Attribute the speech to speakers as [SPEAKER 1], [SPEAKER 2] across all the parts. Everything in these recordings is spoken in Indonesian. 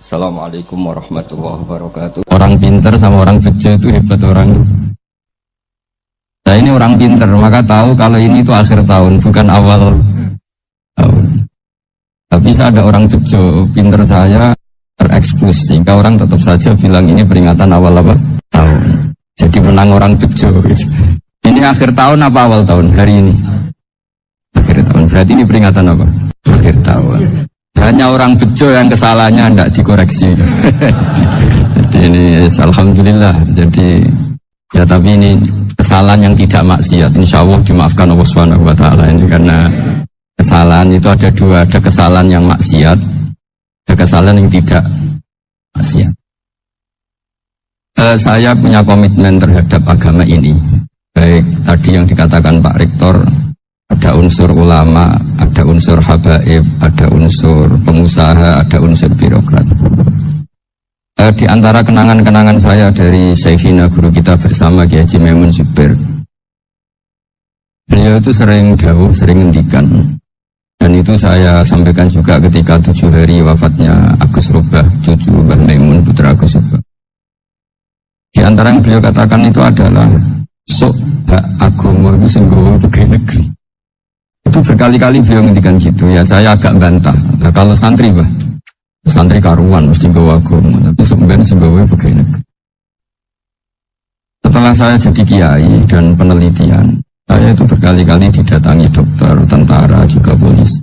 [SPEAKER 1] Assalamualaikum warahmatullahi wabarakatuh. Orang pinter sama orang bejo itu hebat orang. Nah ini orang pinter, maka tahu kalau ini itu akhir tahun, bukan awal tahun. Tapi ada orang bejo, pinter saya terekspos, sehingga orang tetap saja bilang ini peringatan awal apa? Tahun. Jadi menang orang bejo. Gitu. Ini akhir tahun apa awal tahun? Hari ini. Akhir tahun, berarti ini peringatan apa? Akhir tahun. Hanya orang bejo yang kesalahannya tidak dikoreksi. Jadi ini alhamdulillah. Jadi ya tapi ini kesalahan yang tidak maksiat. Insya Allah dimaafkan Allah Subhanahu Wa Taala ini karena kesalahan itu ada dua, ada kesalahan yang maksiat, ada kesalahan yang tidak maksiat. Saya punya komitmen terhadap agama ini. Baik tadi yang dikatakan Pak Rektor. Ada unsur ulama, ada unsur habaib, ada unsur pengusaha, ada unsur birokrat. Di antara kenangan-kenangan saya dari Syekhina guru kita bersama Kiai Haji Maimun Zubair, beliau itu sering dawuh, sering ngendikan, dan itu saya sampaikan juga ketika 7 hari wafatnya Agus Robah, cucu Mbah Maimun, putra Agus Robah. Di antara yang beliau katakan itu adalah sok hak agama itu senggowo pegawai negeri. Itu berkali-kali beliau ngendikan gitu ya, saya agak bantah. Nah, kalau santri bah, santri karuan mesti gawa agama, tapi sebenarnya senggawa pegawai negeri. Setelah saya jadi kiai dan penelitian, saya itu berkali-kali didatangi dokter, tentara, juga polisi.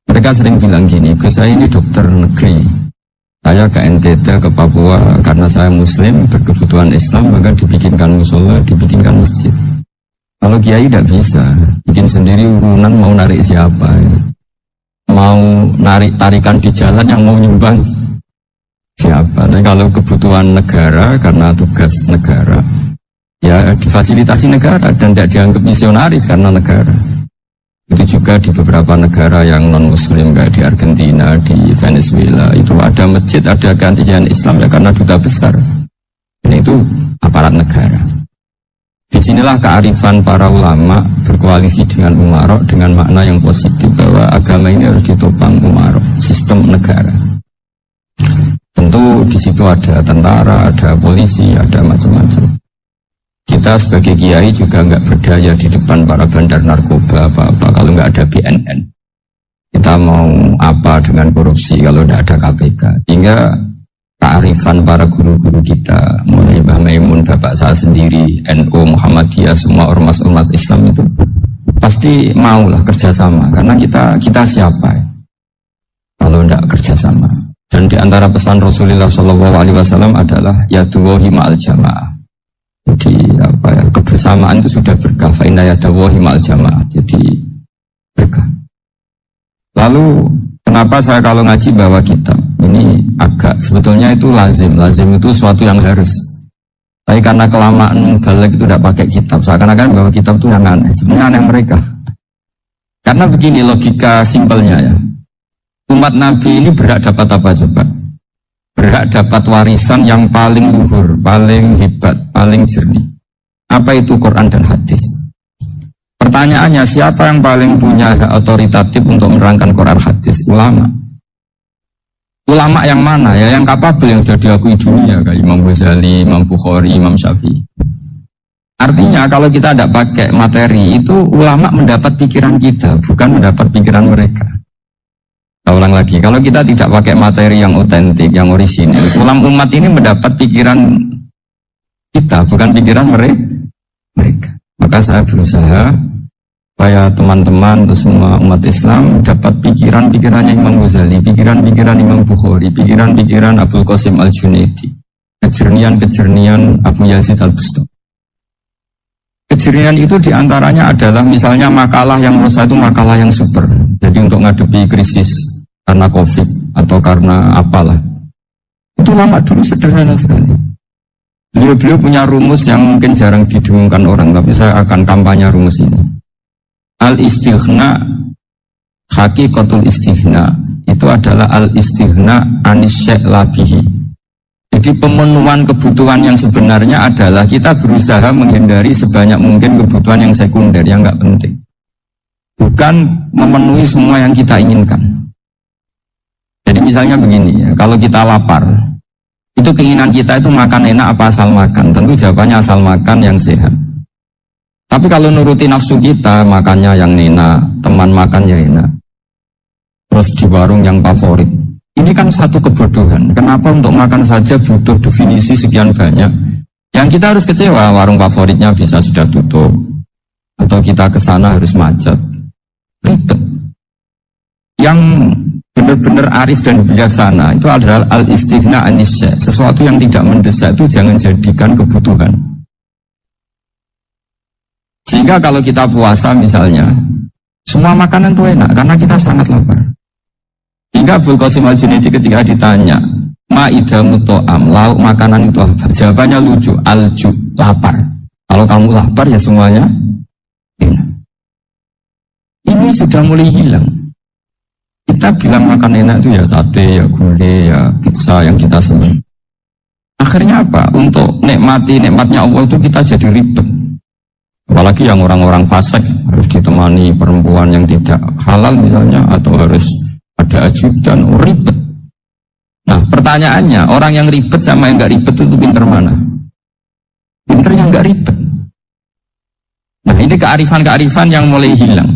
[SPEAKER 1] Mereka sering bilang gini, ke saya ini dokter negeri, saya ke NTT, ke Papua, karena saya muslim, berkebutuhan Islam, maka dibikinkan musola, dibikinkan masjid. Kalau kiai tidak bisa, bikin sendiri urunan mau narik siapa, mau narik tarikan di jalan yang mau nyumbang siapa. Tapi kalau kebutuhan negara karena tugas negara, ya difasilitasi negara dan tidak dianggap misionaris karena negara. Itu juga di beberapa negara yang non Muslim kayak di Argentina, di Venezuela itu ada masjid, ada kajian Islam ya karena duta besar. Ini itu aparat negara. Disinilah kearifan para ulama berkoalisi dengan umarok dengan makna yang positif bahwa agama ini harus ditopang umarok, sistem negara. Tentu di situ ada tentara, ada polisi, ada macam-macam. Kita sebagai kiai juga nggak berdaya di depan para bandar narkoba apa-apa kalau nggak ada BNN. Kita mau apa dengan korupsi kalau nggak ada KPK? Sehingga kearifan para guru-guru kita, mulai Mbah Maimun, bapak saya sendiri, NU, Muhammadiyah, semua ormas-ormas Islam itu pasti maulah kerjasama, karena kita siapa ya? Kalau tidak kerjasama. Dan di antara pesan Rasulullah SAW adalah yaduwahi ma'al jamaah. Jadi apa ya, kebersamaan itu sudah berkah. Fa inna yadawahi ma'al jamaah. Jadi berkah. Lalu kenapa saya kalau ngaji bawa kitab? Ini agak sebetulnya itu lazim itu suatu yang harus. Tapi karena kelamaan balik itu tidak pakai kitab, seakan-akan bahwa kitab itu yang aneh. Sebenarnya aneh mereka. Karena begini logika simpelnya ya. Umat Nabi ini berhak dapat apa coba? Berhak dapat warisan yang paling luhur, paling hebat, paling jernih. Apa itu Quran dan hadis? Pertanyaannya, siapa yang paling punya hak otoritatif untuk menerangkan Quran hadis? Ulama. Ulama yang mana? Ya yang kapabel, yang sudah diakui dunia kayak Imam Ghazali, Imam Bukhari, Imam Syafi'i. Artinya kalau kita tidak pakai materi itu ulama mendapat pikiran kita, bukan mendapat pikiran mereka. Saya ulang lagi, kalau kita tidak pakai materi yang otentik, yang orisinil, umat ini mendapat pikiran kita, bukan pikiran mereka. Maka saya berusaha supaya teman-teman atau semua umat Islam dapat pikiran-pikirannya Imam Ghazali, pikiran-pikiran Imam Bukhari, pikiran-pikiran Abdul Qasim Al-Junaidi, kejernian-kejernian Abu Yazid Al-Bustami. Kejernian itu diantaranya adalah misalnya makalah yang menurut saya itu makalah yang super. Jadi untuk ngadepi krisis karena COVID atau karena apalah. Itu lama dulu sederhana sekali. Beliau punya rumus yang mungkin jarang didengungkan orang, tapi saya akan kampanye rumus ini. Al-istighna, hakikatul istighna itu adalah al-istighna anis syai' labihi. Jadi pemenuhan kebutuhan yang sebenarnya adalah kita berusaha menghindari sebanyak mungkin kebutuhan yang sekunder, yang nggak penting. Bukan memenuhi semua yang kita inginkan. Jadi misalnya begini ya, kalau kita lapar, itu keinginan kita itu makan enak apa asal makan? Tentu jawabannya asal makan yang sehat. Tapi kalau nuruti nafsu kita, makannya yang enak, teman makan ya enak, terus di warung yang favorit. Ini kan satu kebodohan. Kenapa untuk makan saja butuh definisi sekian banyak? Yang kita harus kecewa, warung favoritnya bisa sudah tutup, atau kita ke sana harus macet. Ribet. Yang benar-benar arif dan bijaksana itu adalah al-istighna anisya. Sesuatu yang tidak mendesak itu jangan jadikan kebutuhan. Sehingga kalau kita puasa misalnya, semua makanan itu enak karena kita sangat lapar. Hingga Abdul Qasim Al-Junaidi ketika ditanya, ma'idamu to'am, lauk makanan itu apa? Jawabannya lucu, alju, lapar. Kalau kamu lapar ya semuanya enak. Ini sudah mulai hilang. Kita bilang makan enak itu ya sate, ya gulai, ya pizza yang kita senang. Akhirnya apa? Untuk nikmatnya Allah itu kita jadi ribet. Apalagi yang orang-orang fasik harus ditemani perempuan yang tidak halal misalnya, atau harus ada ajudan, ribet. Nah pertanyaannya, orang yang ribet sama yang nggak ribet itu pinter mana? Pinter yang nggak ribet. Nah ini kearifan-kearifan yang mulai hilang.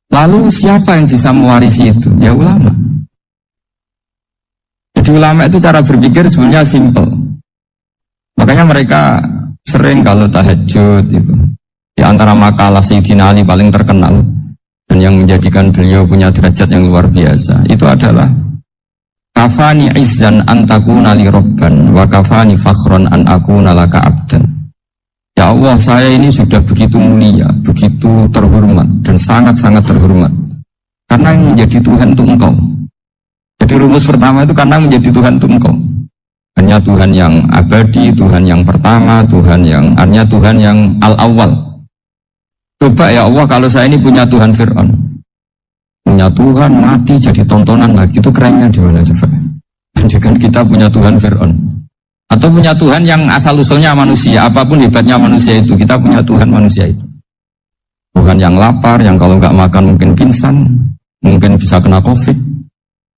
[SPEAKER 1] Lalu siapa yang bisa mewarisi itu? Ya ulama. Jadi ulama itu cara berpikir sebenarnya simple. Makanya mereka sering kalau tahajud itu, di antara makalah Sayyidina Ali paling terkenal dan yang menjadikan beliau punya derajat yang luar biasa itu adalah kafani izzan an takuna li rabban wa kafani fakhran an akuna laka abdan. Ya Allah, saya ini sudah begitu mulia, begitu terhormat dan sangat-sangat terhormat karena yang menjadi Tuhan itu Engkau. Jadi rumus pertama itu karena menjadi Tuhan itu Engkau. Hanya Tuhan yang abadi, Tuhan yang pertama, hanya Tuhan yang al-awwal. Coba ya Allah, kalau saya ini punya Tuhan Fir'aun, punya Tuhan mati jadi tontonan lagi, itu kerennya di mana coba? Jangan kita punya Tuhan Fir'aun, atau punya Tuhan yang asal-usulnya manusia, apapun hebatnya manusia itu, kita punya Tuhan manusia itu. Tuhan yang lapar, yang kalau nggak makan mungkin pingsan, mungkin bisa kena COVID,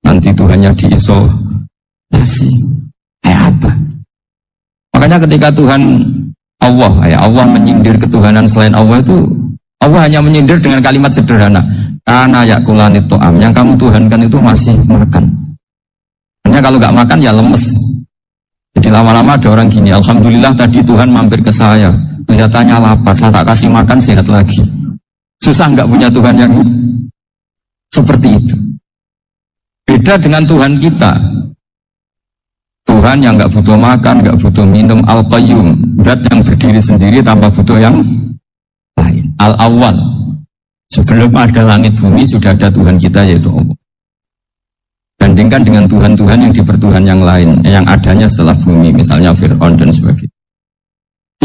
[SPEAKER 1] nanti Tuhannya diisolasi. Kayak apa? Makanya ketika Tuhan Allah, Allah menyindir ketuhanan selain Allah itu, Allah hanya menyindir dengan kalimat sederhana, karena yakulanit to'am, yang kamu tuhankan itu masih makan. Hanya kalau nggak makan ya lemes. Jadi lama-lama ada orang gini, alhamdulillah tadi Tuhan mampir ke saya, kelihatannya lapar, setelah tak kasih makan sehat lagi. Susah nggak punya Tuhan yang seperti itu. Beda dengan Tuhan kita. Tuhan yang nggak butuh makan, nggak butuh minum, al-qayyum, zat yang berdiri sendiri tanpa butuh yang lain. Al-awwal, sebelum ada langit bumi sudah ada Tuhan kita yaitu Allah. Bandingkan dengan Tuhan-Tuhan yang dipertuhan yang lain, yang adanya setelah bumi, misalnya Fir'aun dan sebagainya.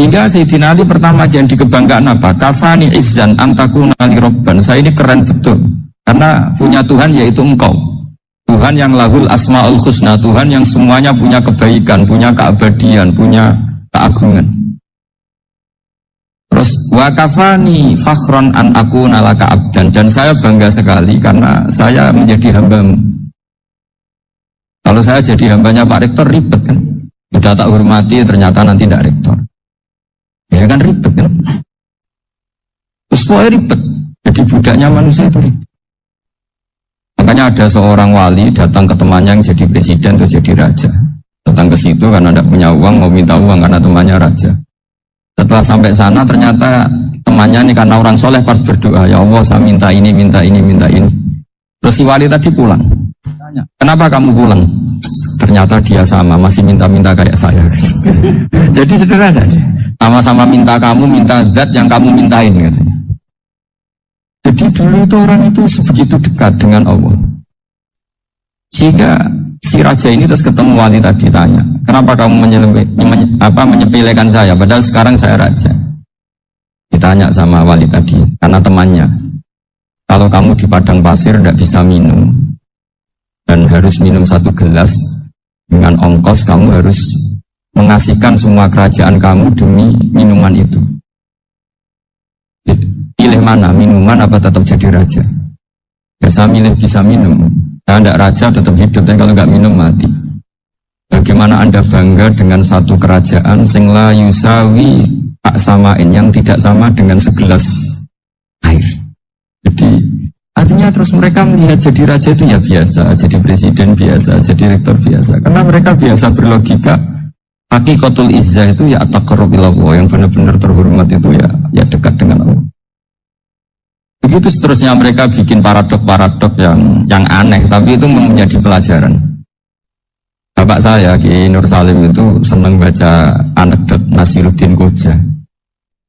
[SPEAKER 1] Hingga Sayyidina Ali pertama jadi kebanggaan apa? Kafani izzan antakuna li robban. Saya ini keren betul, karena punya Tuhan yaitu Engkau. Tuhan yang lahul asma'ul husna, Tuhan yang semuanya punya kebaikan, punya keabadian, punya keagungan. Terus wa kafani fakhron an akuna laka abdan, dan saya bangga sekali karena saya menjadi hambamu. Kalau saya jadi hambanya Pak Rektor ribet kan, sudah tak hormati ternyata nanti tidak rektor, ya kan ribet kan. Terus pokoknya ribet, jadi budaknya manusia itu ribet. Makanya ada seorang wali datang ke temannya yang jadi presiden atau jadi raja. Datang ke situ karena tidak punya uang, mau minta uang karena temannya raja. Setelah sampai sana ternyata temannya ini karena orang soleh pas berdoa, ya Allah saya minta ini, minta ini, minta ini. Terus si wali tadi pulang. Tanya, kenapa kamu pulang? Ternyata dia sama, masih minta-minta kayak saya. Jadi sederhana aja. Sama-sama minta kamu, minta zat yang kamu mintain katanya. Jadi dulu itu orang itu sebegitu dekat dengan Allah. Sehingga si raja ini terus ketemu wali tadi tanya, kenapa kamu menyepelekan saya, padahal sekarang saya raja. Ditanya sama wali tadi, karena temannya, kalau kamu di padang pasir tidak bisa minum, dan harus minum 1 gelas, dengan ongkos kamu harus mengasihkan semua kerajaan kamu demi minuman itu. Pilih mana, minuman apa tetap jadi raja? Ya saya milih bisa minum. Saya tidak raja tetap hidup, tapi kalau nggak minum mati. Bagaimana Anda bangga dengan satu kerajaan sing la yusawi tak samain, yang tidak sama dengan segelas air. Jadi artinya terus mereka melihat jadi raja itu ya biasa, jadi presiden biasa, jadi rektor biasa. Karena mereka biasa berlogika hakikatul izzah itu ya taqarrub ila Allah, yang benar-benar terhormat itu ya dekat dengan Allah. Begitu seterusnya mereka bikin paradok-paradok yang aneh, tapi itu menjadi pelajaran. Bapak saya, Ki Nur Salim itu senang baca anekdot Nasiruddin Koja.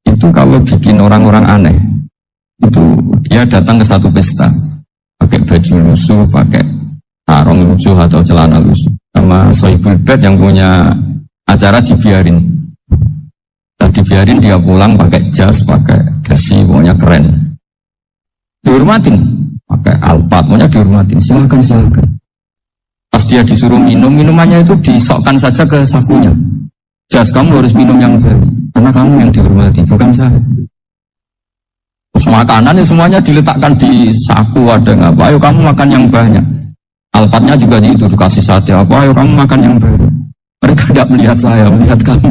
[SPEAKER 1] Itu kalau bikin orang-orang aneh, itu dia datang ke satu pesta, pakai baju lusuh, pakai sarung lusuh atau celana lusuh. Sama Sohibul Bed yang punya acara dibiarin. Dan dibiarin dia pulang pakai jas, pakai dasi, pokoknya keren. Dihormatin, pakai alpat, pokoknya dihormatin, silakan. Pas dia disuruh minum, minumannya itu disokkan saja ke sakunya. Jas, kamu harus minum yang baru, karena kamu yang dihormati, bukan saya. Terus makanannya semuanya diletakkan di saku, ada ngapa, ayo kamu makan yang banyak. Alpatnya juga itu dikasih sate, ayo kamu makan yang baru. Mereka tidak melihat saya, melihat kamu.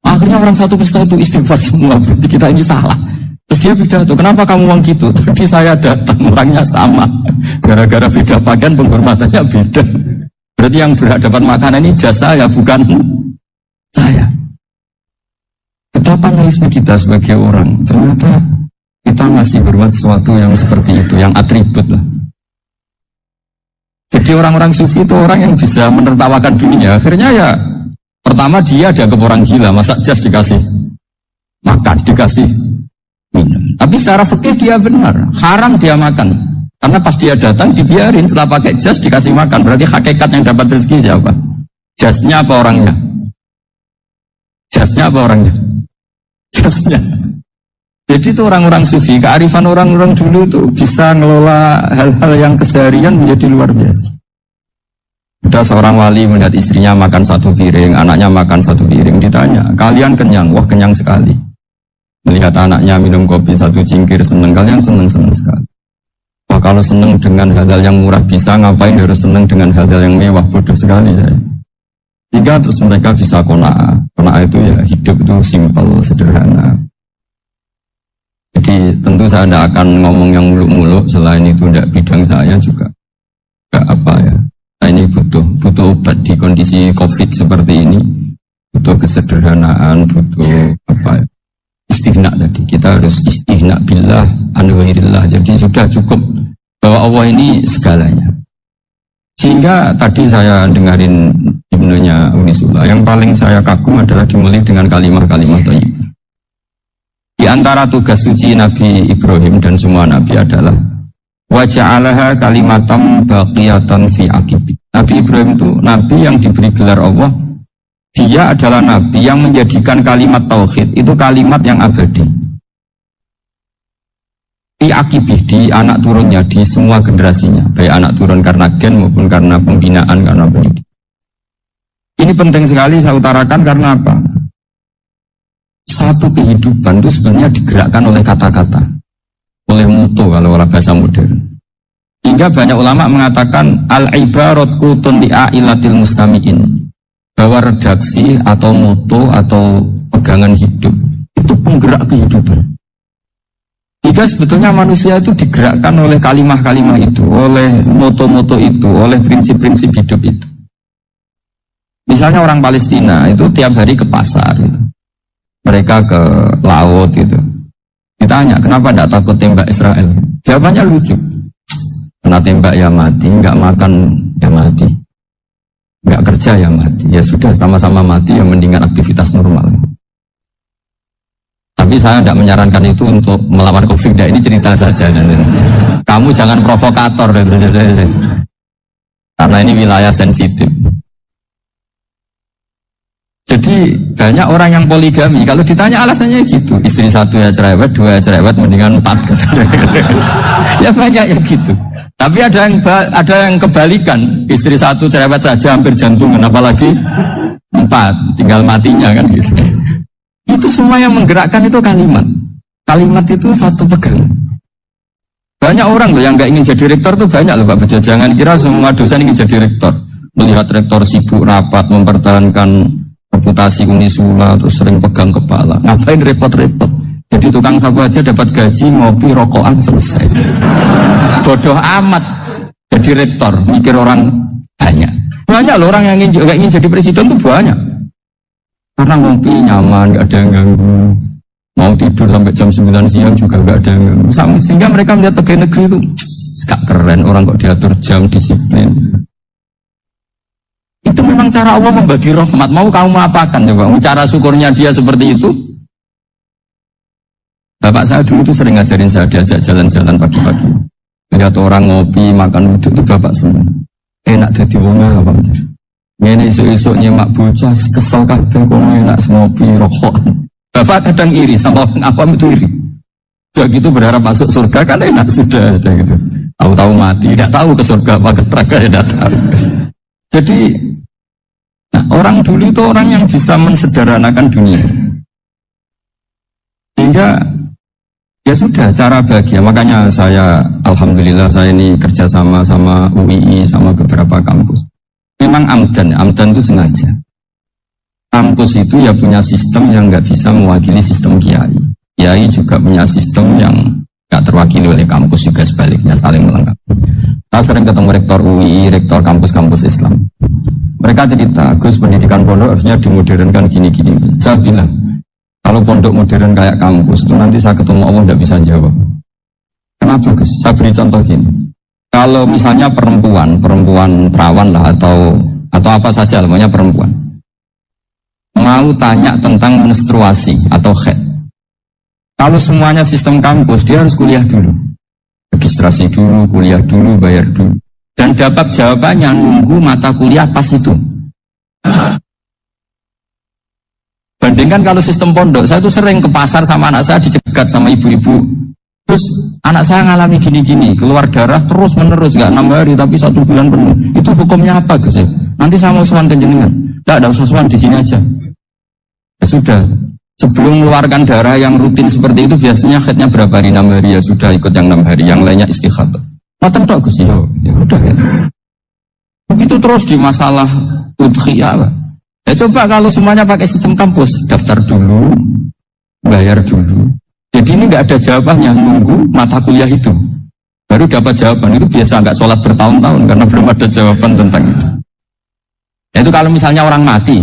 [SPEAKER 1] Akhirnya orang satu pesta itu istighfar semua, berarti kita ini salah. Terus dia pidato, kenapa kamu uang gitu? Tadi saya datang, orangnya sama. Gara-gara beda pakaian, penghormatannya beda. Berarti yang berhak dapat makanan ini jasa ya, bukan saya. Betapa naifnya kita sebagai orang. Ternyata kita masih hormat sesuatu yang seperti itu, yang atribut lah. Jadi orang-orang sufi itu orang yang bisa menertawakan dunia. Akhirnya ya, pertama dia dianggap orang gila, masa jas dikasih makan, dikasih minum. Tapi secara fikih dia benar, haram dia makan. Karena pas dia datang dibiarin, setelah pakai jas dikasih makan. Berarti hakikat yang dapat rezeki siapa? Jasnya apa orangnya? Jasnya apa orangnya? Jasnya. Jadi itu orang-orang sufi, kearifan orang-orang dulu itu bisa ngelola hal-hal yang keseharian menjadi luar biasa. Ada seorang wali melihat istrinya makan satu piring, anaknya makan satu piring. Ditanya, kalian kenyang? Wah, kenyang sekali. Melihat anaknya minum kopi satu cingkir, senang. Kalian senang-senang sekali. Wah, kalau senang dengan hal-hal yang murah bisa, ngapain harus senang dengan hal-hal yang mewah? Bodoh sekali saya. Tiga, terus mereka bisa qanaah. Qanaah itu ya hidup itu simpel, sederhana. Jadi tentu saya tidak akan ngomong yang muluk-muluk, selain itu tidak bidang saya juga. Tidak apa ya. Nah, ini butuh obat di kondisi COVID seperti ini. Butuh kesederhanaan, butuh apa ya. Istihna tadi, kita harus istihna billah anwairillah. Jadi sudah cukup bahwa Allah ini segalanya. Sehingga tadi saya dengarin himnenya Unisula, yang paling saya kagum adalah dimulai dengan kalimat-kalimat thayyibah. Di antara tugas suci Nabi Ibrahim dan semua Nabi adalah wa ja'alaha kalimatam baqiyatan fi aqibi. Nabi Ibrahim itu Nabi yang diberi gelar Allah. Dia adalah Nabi yang menjadikan kalimat tauhid itu kalimat yang abadi. Fi akibih, di anak turunnya, di semua generasinya, baik anak turun karena gen maupun karena pembinaan, karena pendidikan. Ini penting sekali saya utarakan karena apa? Satu kehidupan itu sebenarnya digerakkan oleh kata-kata, oleh mutu kalau orang bahasa modern. Hingga banyak ulama mengatakan al-ibarat kutun li'ailatil mustami'in, bahwa redaksi atau moto atau pegangan hidup itu penggerak kehidupan. Jika sebetulnya manusia itu digerakkan oleh kalimah-kalimah itu, oleh moto-moto itu, oleh prinsip-prinsip hidup itu. Misalnya orang Palestina itu tiap hari ke pasar, gitu. Mereka ke laut gitu. Ditanya kenapa tidak takut tembak Israel? Jawabannya lucu. Kena tembak ya mati, nggak makan ya mati. Nggak kerja ya mati, ya sudah sama-sama mati, ya mendingan aktivitas normal. Tapi saya tidak menyarankan itu untuk melawan COVID. Nah, ini cerita saja. Kamu jangan provokator, karena ini wilayah sensitif. Jadi banyak orang yang poligami, kalau ditanya alasannya gitu, istri satu ya cerewet, dua ya cerewet, mendingan 4. Ya banyak yang gitu. Tapi ada yang kebalikan, istri satu cerewet saja hampir jantungan, apalagi 4, tinggal matinya kan gitu. Itu semua yang menggerakkan itu kalimat. Kalimat itu satu pegangan. Banyak orang loh yang nggak ingin jadi rektor tuh banyak loh Pak Bejo. Jangan kira semua dosen ingin jadi rektor. Melihat rektor sibuk rapat mempertahankan reputasi Unisula terus sering pegang kepala. Ngapain repot-repot? Jadi tukang sapu aja dapat gaji, ngopi, rokokan selesai. Bodoh amat jadi rektor, mikir orang banyak. Banyak loh orang yang ingin jadi presiden tuh banyak. Karena ngopi nyaman, gak ada yang ganggu. Mau tidur sampai jam 9 siang juga gak ada yang ganggu. Sehingga mereka melihat pegawai negeri itu gak keren, orang kok diatur jam, disiplin. Itu memang cara Allah membagi rahmat. Mau kamu apakan coba? Cara syukurnya dia seperti itu. Bapak saya dulu tuh sering ngajarin saya, diajak jalan-jalan pagi-pagi. Lihat orang ngopi, makan uduk itu bapak senang. Enak jadi wong apa gitu. Ngene esuk-esuk nyemak bocah kesel kabeh kok enak ngopi rokokan. Bapak kadang iri sama orang awam itu iri. Udah gitu berharap masuk surga kan enak sudah gitu. Tahu-tahu mati, tidak tahu ke surga apa ke neraka ya tidak tahu. Jadi nah, orang dulu itu orang yang bisa mensederhanakan dunia. Sehingga ya sudah cara bahagia. Makanya saya alhamdulillah saya ini kerjasama sama UII sama beberapa kampus. Memang amdan itu sengaja. Kampus itu ya punya sistem yang nggak bisa mewakili sistem kiai. Kiai juga punya sistem yang nggak terwakili oleh kampus juga sebaliknya saling melengkapi. Saya sering ketemu rektor UII, rektor kampus-kampus Islam. Mereka cerita, Gus pendidikan pondok harusnya dimodernkan gini-gini. Saya bilang, kalau pondok modern kayak kampus itu nanti saya ketemu Allah tidak bisa jawab. Kenapa Gus? Saya beri contoh gini. Kalau misalnya perempuan perawan lah atau apa saja, namanya perempuan, mau tanya tentang menstruasi atau haid. Kalau semuanya sistem kampus, dia harus kuliah dulu. Registrasi dulu, kuliah dulu, bayar dulu. Dan dapat jawabannya nunggu mata kuliah pas itu. Bandingkan kalau sistem pondok, saya tuh sering ke pasar sama anak saya dicegat sama ibu-ibu. Terus anak saya ngalami gini-gini, keluar darah terus menerus, gak 6 hari tapi 1 bulan penuh. Itu hukumnya apa Gus? Nanti saya mau sowan ke jenengan. Tidak usah sowan di sini aja. Ya sudah. Sebelum mengeluarkan darah yang rutin seperti itu biasanya haidnya berapa hari? 6 hari ya sudah ikut yang 6 hari, yang lainnya istighatsah. Matan tok Gus ya udah ya. Begitu terus di masalah udhiyah. Ya coba kalau semuanya pakai sistem kampus, daftar dulu, bayar dulu. Jadi ini nggak ada jawabannya, nunggu mata kuliah itu. Baru dapat jawaban, itu biasa nggak sholat bertahun-tahun karena belum ada jawaban tentang itu. Itu kalau misalnya orang mati,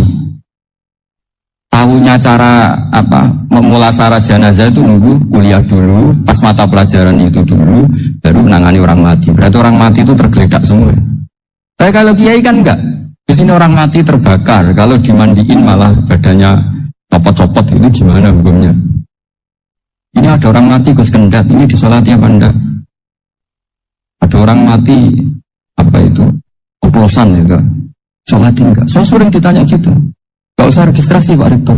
[SPEAKER 1] tahunya cara apa memulasara jenazah itu nunggu kuliah dulu, pas mata pelajaran itu dulu, baru menangani orang mati. Berarti orang mati itu tergeledak semua. Tapi kalau kiai kan enggak. Di sini orang mati terbakar, kalau dimandiin malah badannya copot-copot, itu gimana hukumnya? Ini ada orang mati Gus Kendat, ini disolati apa enggak? Ada orang mati apa itu? Oplosan juga. Solati enggak? Saya sering ditanya gitu. Gak usah registrasi Pak Rektor.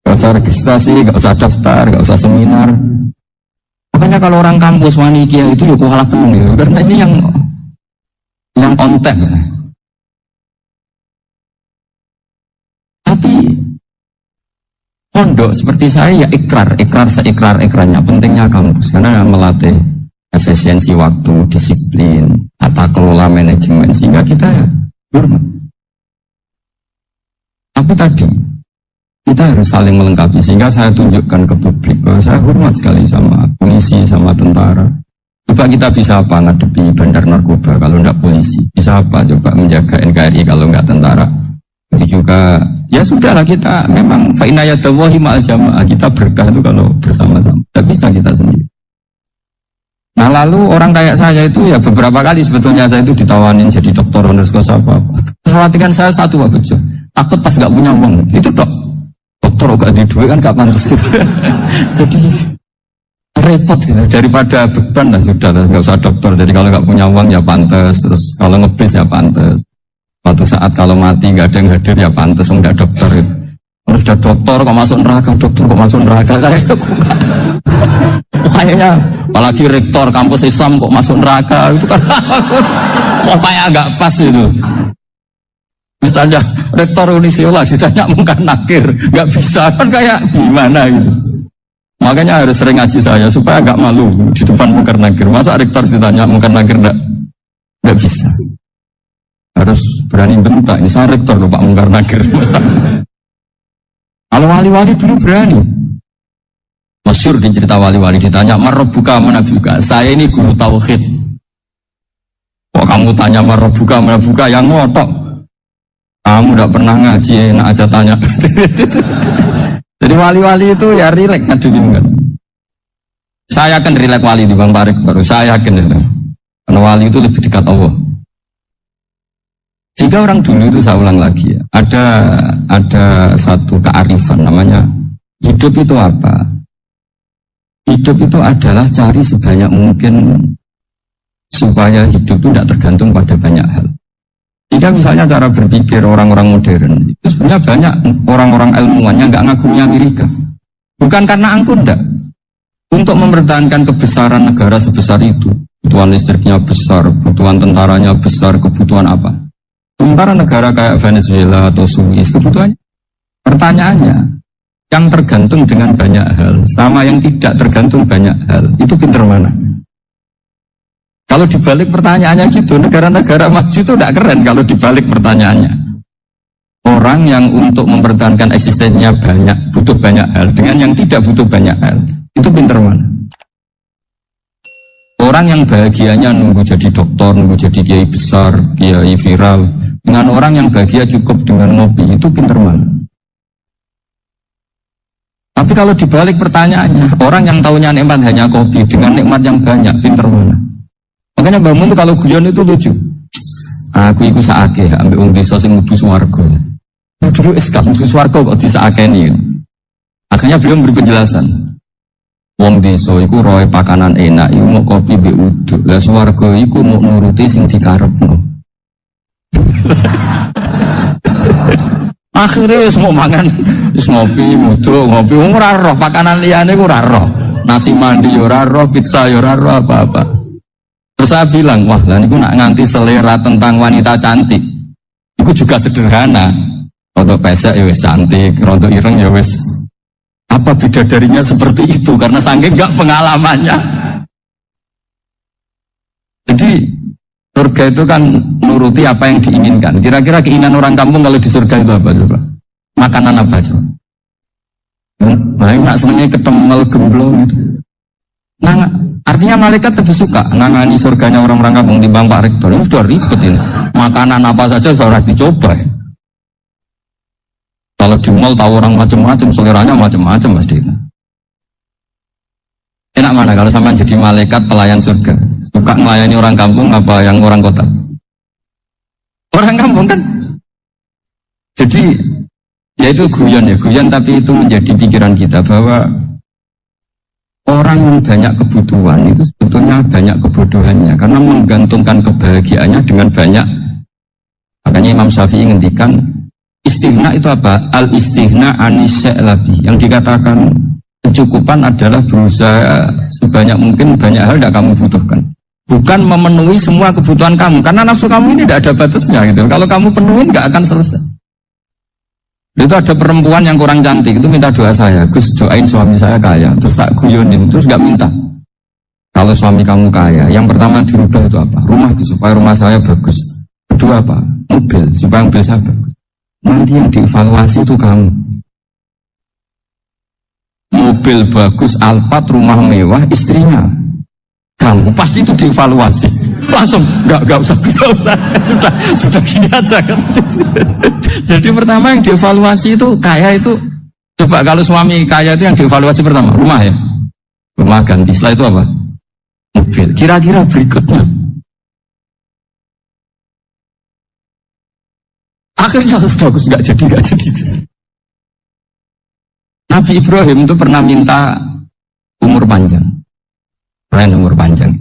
[SPEAKER 1] Gak usah registrasi, gak usah daftar, gak usah seminar. Makanya kalau orang kampus wanikia itu ya kualat temen gitu. Karena ini yang konten. Tapi pondok seperti saya ya ikrar seikrar-ikrarnya. Pentingnya kampus karena melatih efisiensi waktu, disiplin, tata kelola manajemen sehingga kita ya hormat. Tapi tadi kita harus saling melengkapi sehingga saya tunjukkan ke publik bahwa saya hormat sekali sama polisi, sama tentara. Coba kita bisa apa ngadepi bandar narkoba kalau enggak polisi? Bisa apa coba menjaga NKRI kalau enggak tentara? Itu juga ya sudahlah kita memang fa inna yadallahi ma'al jamaah, kita berkah itu kalau bersama-sama. Tidak bisa kita sendiri. Nah lalu orang kayak saya itu ya beberapa kali sebetulnya saya itu ditawanin jadi dokter honoris causa apa. Perhatikan saya satu Pak Bejo, takut pas gak punya uang. Itu dokter gak di duit kan gak pantas gitu. Jadi repot gitu. Daripada beban lah sudah lah, gak usah dokter. Jadi kalau gak punya uang ya pantas, terus kalau ngebis ya pantas. Suatu saat kalau mati gak ada yang hadir ya pantas, enggak dokter gitu. Kalau sudah dokter kok masuk neraka, dokter kok masuk neraka kayaknya apalagi rektor kampus Islam kok masuk neraka itu kan kok kayak agak pas itu. Misalnya rektor Unisula ditanya mungkin nakir, nggak bisa kan kayak gimana gitu. Makanya harus sering ngaji saya supaya nggak malu di depan Munkar Nakir. Masa rektor ditanya Munkar Nakir nggak bisa. Harus berani bentak. Ini saya rektor loh Pak Munkar Nakir. Kalau wali-wali dulu berani. Masyhur di cerita wali-wali ditanya Marabbuka manabuka. Saya ini guru tauhid. Kok kamu tanya Marabbuka manabuka yang ngotok? Kamu tidak pernah ngaji enak aja tanya. Jadi wali-wali itu ya rileks ngaduin kan. Saya akan rileks wali di Bang Tarik baru saya yakin itu. Karena wali itu lebih dekat Allah. Jika orang dulu itu saya ulang lagi ya, ada satu kearifan namanya hidup itu apa? Hidup itu adalah cari sebanyak mungkin supaya hidup itu tidak tergantung pada banyak hal. Jika misalnya cara berpikir orang-orang modern, itu sebenarnya banyak orang-orang ilmuwannya nggak ngagumi Amerika. Bukan karena angkuh, enggak. Untuk mempertahankan kebesaran negara sebesar itu, kebutuhan listriknya besar, kebutuhan tentaranya besar, kebutuhan apa? Sementara negara kayak Venezuela atau Swiss, kebutuhannya, pertanyaannya, yang tergantung dengan banyak hal, sama yang tidak tergantung banyak hal, itu pinter mana? Kalau dibalik pertanyaannya gitu, negara-negara maju itu tidak keren kalau dibalik pertanyaannya. Orang yang untuk mempertahankan eksistensinya banyak, butuh banyak hal, dengan yang tidak butuh banyak hal, itu pinter mana? Orang yang bahagianya nunggu jadi dokter, nunggu jadi kiai besar, kiai viral, dengan orang yang bahagia cukup dengan ngopi, itu pinter mana? Tapi kalau dibalik pertanyaannya, orang yang tahunya nikmat hanya kopi, dengan nikmat yang banyak, pinter mana? Makanya Mbak Mun kalau guyon itu lucu. Aku ikut saake ambil wong desa sing mlebu swarga. Dulu gak mlebu swarga kok disakeni. Akhirnya beliau memberi penjelasan. Wong desa iku roe pakanan enak, iku mau kopi mbek uduk. Lah swarga iku mau nuruti sing dikarepno. Akhirnya wis mau mangan, wis ngopi, muduk, ngopi ora roh pakanan liyane ku ora roh. Nasi mandi yo ora roh, pizza yo ora roh apa-apa. Terus saya bilang, wah lah ini nak nganti selera tentang wanita cantik. Itu juga sederhana. Untuk pesek ya wis cantik, rontok ireng ya wis. Apa bidadarinya seperti itu? Karena saking gak pengalamannya. Jadi surga itu kan nuruti apa yang diinginkan. Kira-kira keinginan orang kampung kalau di surga itu apa coba? Makanan apa coba? Nah, nak senengnya ketemel gemblong gitu. Nah, artinya malaikat lebih suka nangani surganya orang-orang kampung timbang Pak Rektor. Ini sudah ribet ini. Makanan apa saja sudah dicoba ya. Kalau di mall tahu orang macam-macam, seleranya macam-macam pasti. Enak mana kalau sampai jadi malaikat pelayan surga? Suka melayani orang kampung apa yang orang kota? Orang kampung kan. Jadi ya itu guyon ya, guyon tapi itu menjadi pikiran kita bahwa orang yang banyak kebutuhan itu sebetulnya banyak kebodohannya karena menggantungkan kebahagiaannya dengan banyak. Makanya Imam Syafi'i ngendikan istighna itu apa? Al istighna anisya'i. Yang dikatakan kecukupan adalah berusaha sebanyak mungkin banyak hal tidak kamu butuhkan. Bukan memenuhi semua kebutuhan kamu karena nafsu kamu ini tidak ada batasnya gitu. Kalau kamu penuhin nggak akan selesai. Itu ada perempuan yang kurang cantik itu minta doa saya, Gus doain suami saya kaya, terus tak guyonin, terus gak minta. Kalau suami kamu kaya, yang pertama dirubah itu apa? Rumah supaya rumah saya bagus. Kedua apa? Mobil supaya mobil saya bagus. Nanti yang dievaluasi itu kamu. Mobil bagus, Alphard, rumah mewah, istrinya kamu pasti itu dievaluasi. Langsung nggak usah sudah gini aja kan. Jadi pertama yang dievaluasi itu kaya itu coba kalau suami kaya itu yang dievaluasi pertama rumah ya, rumah ganti. Setelah itu apa? Mobil. Kira-kira berikutnya akhirnya bagus nggak jadi. Nabi Ibrahim itu pernah minta umur panjang, umur panjang.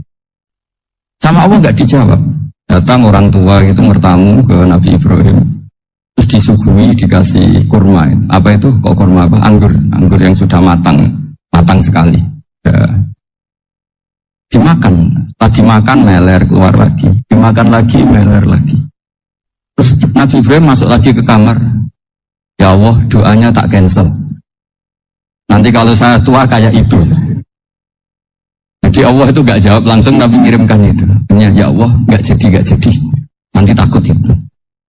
[SPEAKER 1] Sama Allah nggak dijawab. Datang orang tua itu bertamu ke Nabi Ibrahim, terus disuguhi dikasih kurma. Apa itu? Kok kurma apa? Anggur yang sudah matang sekali. Ya. Dimakan, tadi makan meler keluar lagi, dimakan lagi meler lagi. Terus Nabi Ibrahim masuk lagi ke kamar. Ya Allah, doanya tak cancel. Nanti kalau saya tua kayak itu. Jadi Allah itu gak jawab langsung tapi ngirimkan itu. Ya Allah gak jadi. Nanti takut itu.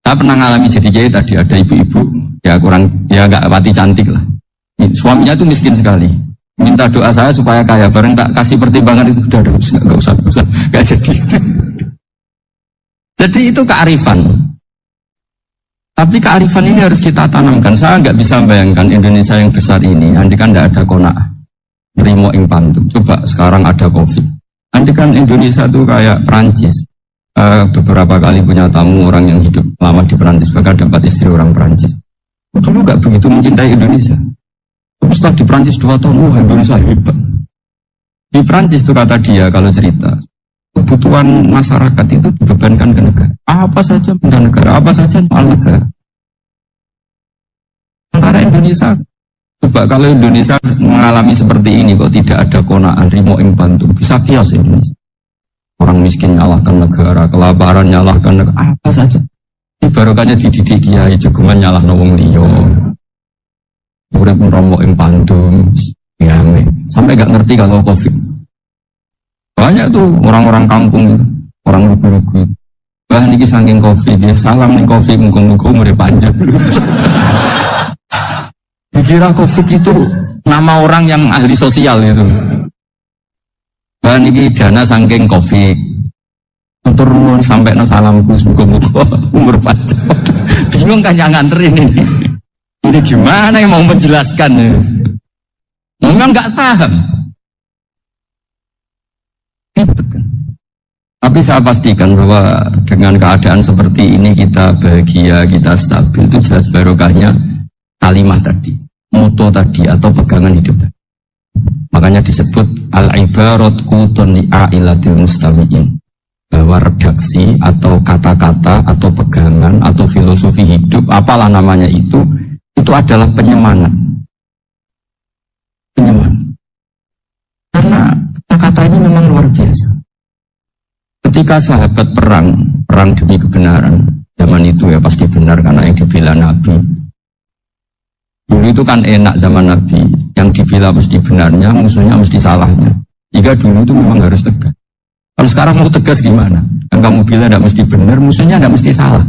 [SPEAKER 1] Saya pernah ngalami jadi kiai tadi, ada ibu-ibu ya kurang, ya gak pati cantik lah. Suaminya tuh miskin sekali. Minta doa saya supaya kaya, bareng tak kasih pertimbangan itu udah gak usah, gak jadi. Jadi itu kearifan. Tapi kearifan ini harus kita tanamkan. Saya nggak bisa bayangkan Indonesia yang besar ini, andai kan tidak ada qanaah, terima ing pantum. Coba sekarang ada COVID. Andai kan Indonesia itu kayak Perancis. Beberapa kali punya tamu orang yang hidup lama di Perancis, bahkan dapat istri orang Perancis. Dulu nggak begitu mencintai Indonesia. Terus setelah di Perancis 2 tahun, wah Indonesia hebat. Di Perancis itu kata dia kalau cerita, kebutuhan masyarakat itu dibebankan ke negara. Apa saja minta negara, apa saja soal negara. Sementara Indonesia, coba kalau Indonesia mengalami seperti ini kok tidak ada qanaah rimo ing pantum, bisa kios Indonesia. Orang miskin nyalahkan negara, kelaparan nyalahkan negara, apa saja. Ini barokahnya dididik kiai, cukuman nyalahno wong liya. Urip romo ing pantum, ya sampai gak ngerti kalau Covid. Banyak tuh orang-orang kampung, orang lugu-lugu. Bahan ini saking Covid, ya salam nih Covid, muka-muka umurnya panjang. Dikira Covid itu nama orang yang ahli sosial itu. Bahan ini dana saking Covid. Turun sampai no salamku, muka-muka umur panjang. Bingung kan yang nganterin ini. Ini gimana yang mau menjelaskan? Memang nggak paham. Tapi saya pastikan bahwa dengan keadaan seperti ini kita bahagia, kita stabil, itu jelas barokahnya kalimat tadi, moto tadi atau pegangan hidup tadi. Makanya disebut al-ibarat qutun li'ailatil mustami'in, bahwa redaksi atau kata-kata atau pegangan atau filosofi hidup, apalah namanya itu adalah penyemangat. Karena kata-kata ini memang luar biasa. Ketika sahabat perang demi kebenaran, zaman itu ya pasti benar karena yang dibela Nabi. Dulu itu kan enak zaman Nabi, yang dibela mesti benarnya, musuhnya mesti salahnya. Jika dulu itu memang harus tegas. Kalau sekarang mau tegas gimana? Yang kamu bela tidak mesti benar, musuhnya tidak mesti salah.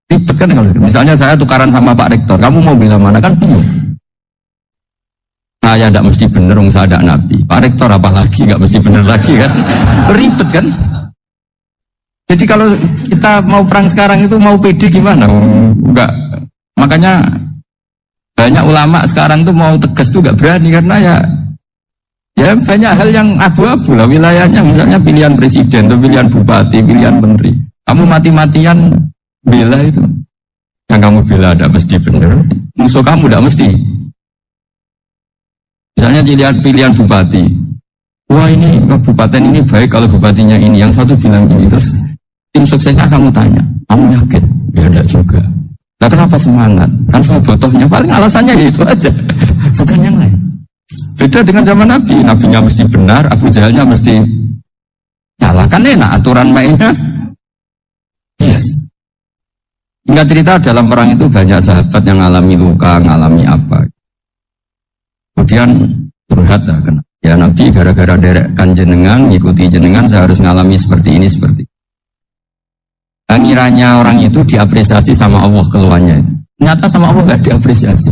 [SPEAKER 1] Ribet kan kalau misalnya saya tukaran sama Pak Rektor, kamu mau bela mana kan bingung. Saya tidak mesti benar, saya ada Nabi. Pak Rektor apalagi nggak mesti benar lagi kan? Ribet kan? Jadi kalau kita mau perang sekarang itu mau pede gimana? Enggak. Makanya banyak ulama sekarang tuh mau tegas tuh nggak berani karena ya banyak hal yang abu-abu lah wilayahnya. Misalnya pilihan presiden, atau pilihan bupati, pilihan menteri. Kamu mati-matian bela itu. Yang kamu bela tidak mesti benar. Musuh kamu tidak mesti. Misalnya pilihan bupati. Wah ini kabupaten ini baik kalau bupatinya ini. Yang satu bilang ini. Terus tim suksesnya kamu tanya. Kamu yakin? Ya tidak juga. Nah kenapa semangat? Kan saya botohnya paling alasannya itu aja. Bukan yang lain. Beda dengan zaman Nabi. Nabinya mesti benar, Abu Jahalnya mesti salah. Kan enak aturan mainnya. Yes. Enggak cerita dalam perang itu banyak sahabat yang ngalami luka, ngalami apa. Kemudian curhat lah kena. Ya Nabi gara-gara derekkan jenengan, ngikuti jenengan, saya harus ngalami seperti ini, seperti ini. Kiranya orang itu diapresiasi sama Allah keluarnya. Ternyata sama Allah nggak diapresiasi.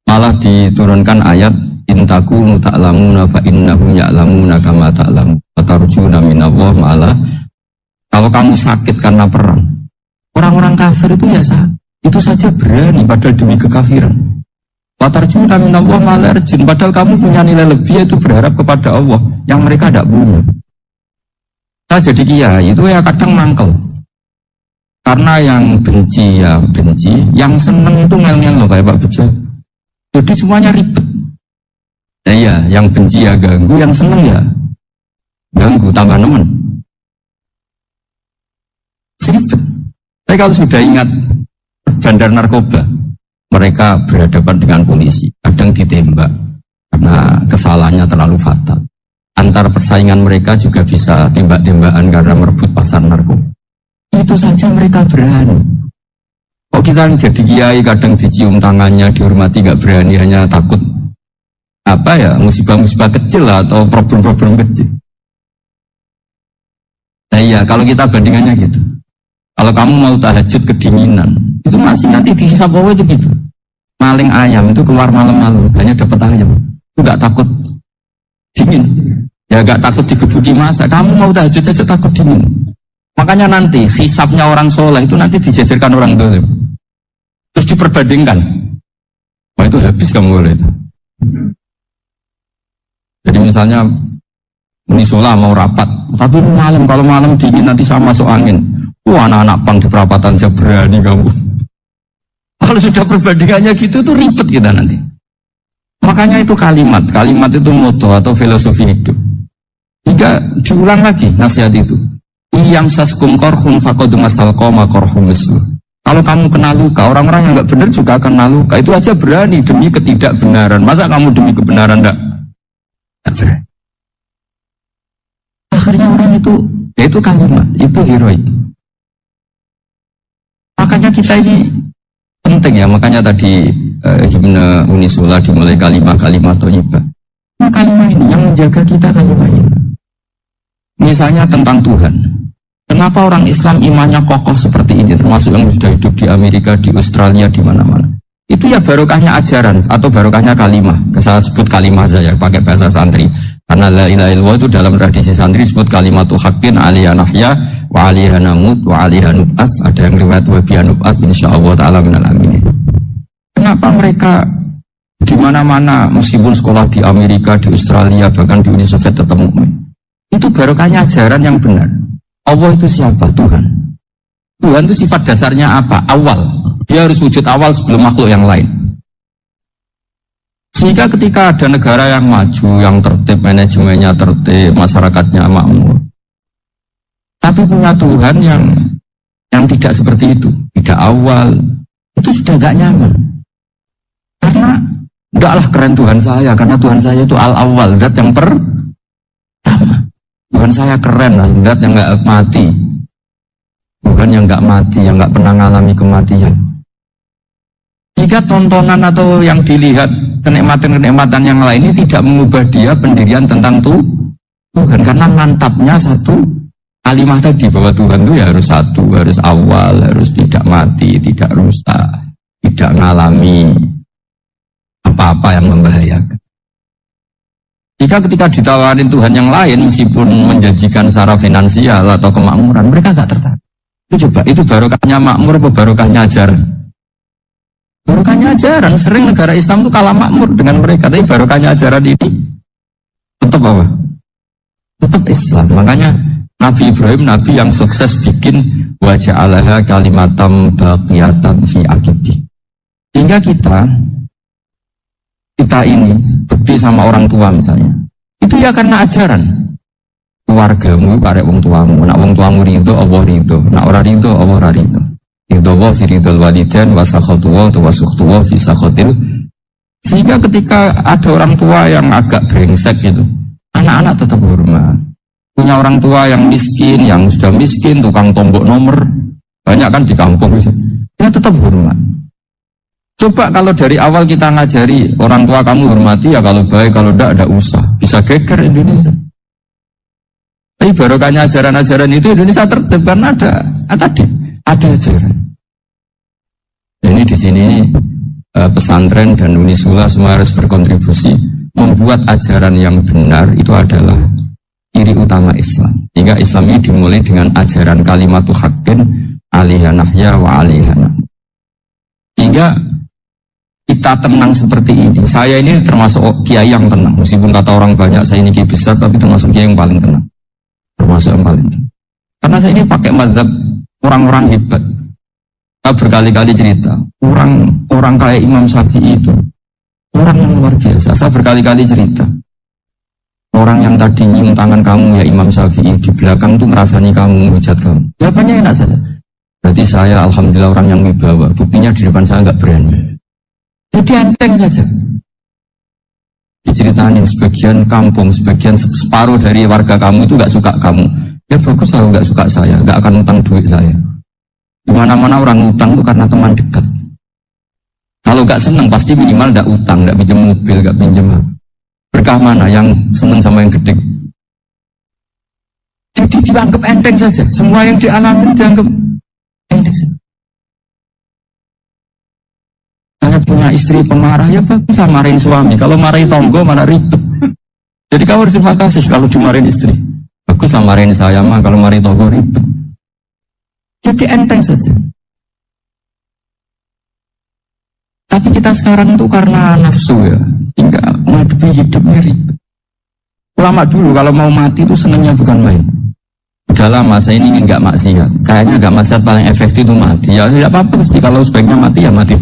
[SPEAKER 1] Malah diturunkan ayat intakunu ta'lamuna fa innahum ya'lamuna kama ta'lamu wa tarjuna minallah malah. Kalau kamu sakit karena perang, orang-orang kafir itu ya itu saja berani padahal demi kekafiran. Wa tarjuna minallah malah arjun, padahal kamu punya nilai lebih yaitu berharap kepada Allah yang mereka tidak punya. Nah jadi kiai itu ya kadang mangkel. Karena yang benci ya benci, yang seneng itu ngel-ngel loh kayak Pak Bejo. Jadi semuanya ribet. Nah iya, yang benci ya ganggu, yang seneng ya ganggu, tambah nemen. Ribet. Tapi kalau sudah ingat bandar narkoba, mereka berhadapan dengan polisi, kadang ditembak karena kesalahannya terlalu fatal. Antar persaingan mereka juga bisa tembak-tembakan karena merebut pasar narkoba. Itu saja mereka berani. Kok kita jadi kiai kadang dicium tangannya, dihormati gak berani, hanya takut apa ya, musibah-musibah kecil lah, atau problem-problem kecil. Nah iya, kalau kita bandingannya gitu. Kalau kamu mau tahajud kedinginan, itu masih nanti dihisab Allah itu gitu. Maling ayam itu keluar malam-malam, hanya dapat ayam. Itu gak takut dingin. Ya gak takut digebuki masa. Kamu mau tahajud aja takut dingin. Makanya nanti hisabnya orang soleh itu nanti dijajarkan orang dolim. Terus diperbandingkan. Wah itu habis kamu boleh itu. Jadi misalnya Unisola mau rapat, tapi itu malam, kalau malam dingin nanti sama masuk angin. Wah anak-anak pang di perapatan aja berani kamu. Kalau sudah perbandingannya gitu tuh ribet kita nanti. Makanya itu kalimat itu moto atau filosofi hidup. Jika diulang lagi nasihat itu, iyam saskum korhun fakodu masal koma korhum mislu. Kalau kamu kena luka, orang-orang yang nggak benar juga akan kena luka. Itu aja berani demi ketidakbenaran. Masa kamu demi kebenaran enggak berani? Akhirnya orang itu, ya itu kalimat, itu heroik. Makanya kita ini penting ya, makanya tadi himne Unisula dimulai kalimat-kalimat thayyibah. Nah, kalimat ini yang menjaga kita kalimat ini. Misalnya tentang Tuhan. Kenapa orang Islam imannya kokoh seperti ini, termasuk yang sudah hidup di Amerika, di Australia, di mana-mana. Itu ya barokahnya ajaran atau barokahnya kalimah. Saya sebut kalimah saja pakai bahasa santri. Karena la ilaha illallah itu dalam tradisi santri disebut kalimatu haqqin aliyah nahya wa aliyah namut wa aliyah nub'as. Ada yang riwayat wa biya nub'as insyaallah ta'ala minal aminin. Kenapa mereka di mana-mana meskipun sekolah di Amerika, di Australia, bahkan di Uni Soviet tetap mukmin? Itu barokahnya ajaran yang benar. Allah itu siapa? Tuhan. Tuhan itu sifat dasarnya apa? Awal. Dia harus wujud awal sebelum makhluk yang lain. Sehingga ketika ada negara yang maju, yang tertib, manajemennya tertib, masyarakatnya makmur, tapi punya Tuhan yang tidak seperti itu, tidak awal, itu sudah gak nyaman. Karena enggaklah keren Tuhan saya, karena Tuhan saya itu al-awal, zat yang pertama. Tuhan saya keren lah, zat yang gak mati. Tuhan yang gak mati, yang gak pernah mengalami kematian. Jika tontonan atau yang dilihat kenikmatan-kenikmatan yang lain ini tidak mengubah dia pendirian tentang Tuhan, karena mantapnya satu kalimat tadi bahwa Tuhan itu ya harus satu, harus awal, harus tidak mati, tidak rusak, tidak mengalami apa-apa yang membahayakan. Jika ketika ditawarin Tuhan yang lain meskipun menjanjikan secara finansial atau kemakmuran, mereka gak tertarik. Itu coba, itu barokahnya makmur atau barokahnya ajaran? Barokahnya ajaran. Sering negara Islam itu kalah makmur dengan mereka, tapi barokahnya ajaran ini tetap apa? Tetap Islam. Makanya Nabi Ibrahim, Nabi yang sukses bikin wajah Allah kalimatam baqiyatan fi akibi. Hingga kita ini bukti sama orang tua misalnya, itu ya karena ajaran. Keluargamu karek wong tuamu, nak wong tuamu ridho Allah ridho, nak ora ridho Allah ora ridho. Ridho wa fi ridhol walidain wa sakhatu wa sukhtu wa fi sakhatil. Sehingga ketika ada orang tua yang agak brengsek gitu, anak-anak tetap hormat. Punya orang tua yang miskin, yang sudah miskin, tukang tombok nomor, banyak kan di kampung gitu. Ya tetap hormat. Coba kalau dari awal kita ngajari orang tua kamu hormati ya, kalau baik, kalau enggak usah. Bisa geger Indonesia. Tapi barokahnya ajaran-ajaran itu Indonesia tertib karena ada ajaran. Ini di sini pesantren dan Unisula semua harus berkontribusi membuat ajaran yang benar itu adalah ciri utama Islam. Hingga Islam ini dimulai dengan ajaran kalimatu haqqin aliyah nahya wa aliyah namut. Hingga kita tenang seperti ini. Saya ini termasuk kiai yang tenang. Meskipun kata orang banyak saya ini kiai besar, tapi termasuk kiai yang paling tenang. Termasuk yang paling tenang. Karena saya ini pakai mazhab orang-orang hebat. Saya berkali-kali cerita, orang kayak Imam Syafi'i itu orang yang luar biasa. Saya berkali-kali cerita, orang yang tadi nyium tangan kamu ya Imam Syafi'i, di belakang tuh ngerasani kamu, menghujat kamu. Jawabannya enak saja. Berarti saya alhamdulillah orang yang wibawa. Buktinya di depan saya nggak berani. Jadi enteng saja. Diceritain sebagian kampung, sebagian separuh dari warga kamu itu nggak suka kamu. Ya bagus kalau nggak suka saya, nggak akan utang duit saya. Di mana-mana orang utang itu karena teman dekat. Kalau nggak senang pasti minimal nggak utang, nggak pinjam mobil, nggak pinjam. Berkah mana yang seneng sama yang gede? Jadi dianggap enteng saja. Semua yang dialami dianggap enteng saja. Hanya punya istri pemarah, ya bagus lah marahin suami. Kalau marahin tonggo malah ribet. Jadi kamu harus terima kasih kalau dimarahin istri. Bagus lah marahin saya mah, kalau marahin tonggo ribet. Jadi enteng saja. Tapi kita sekarang tuh karena nafsu ya, hingga menghadapi hidupnya ribet. Ulama dulu kalau mau mati itu senangnya bukan main. Udah lama saya ini ingin gak maksiat. Kayaknya gak maksiat paling efektif itu mati. Ya tidak apa-apa, kalau sebaiknya mati ya mati.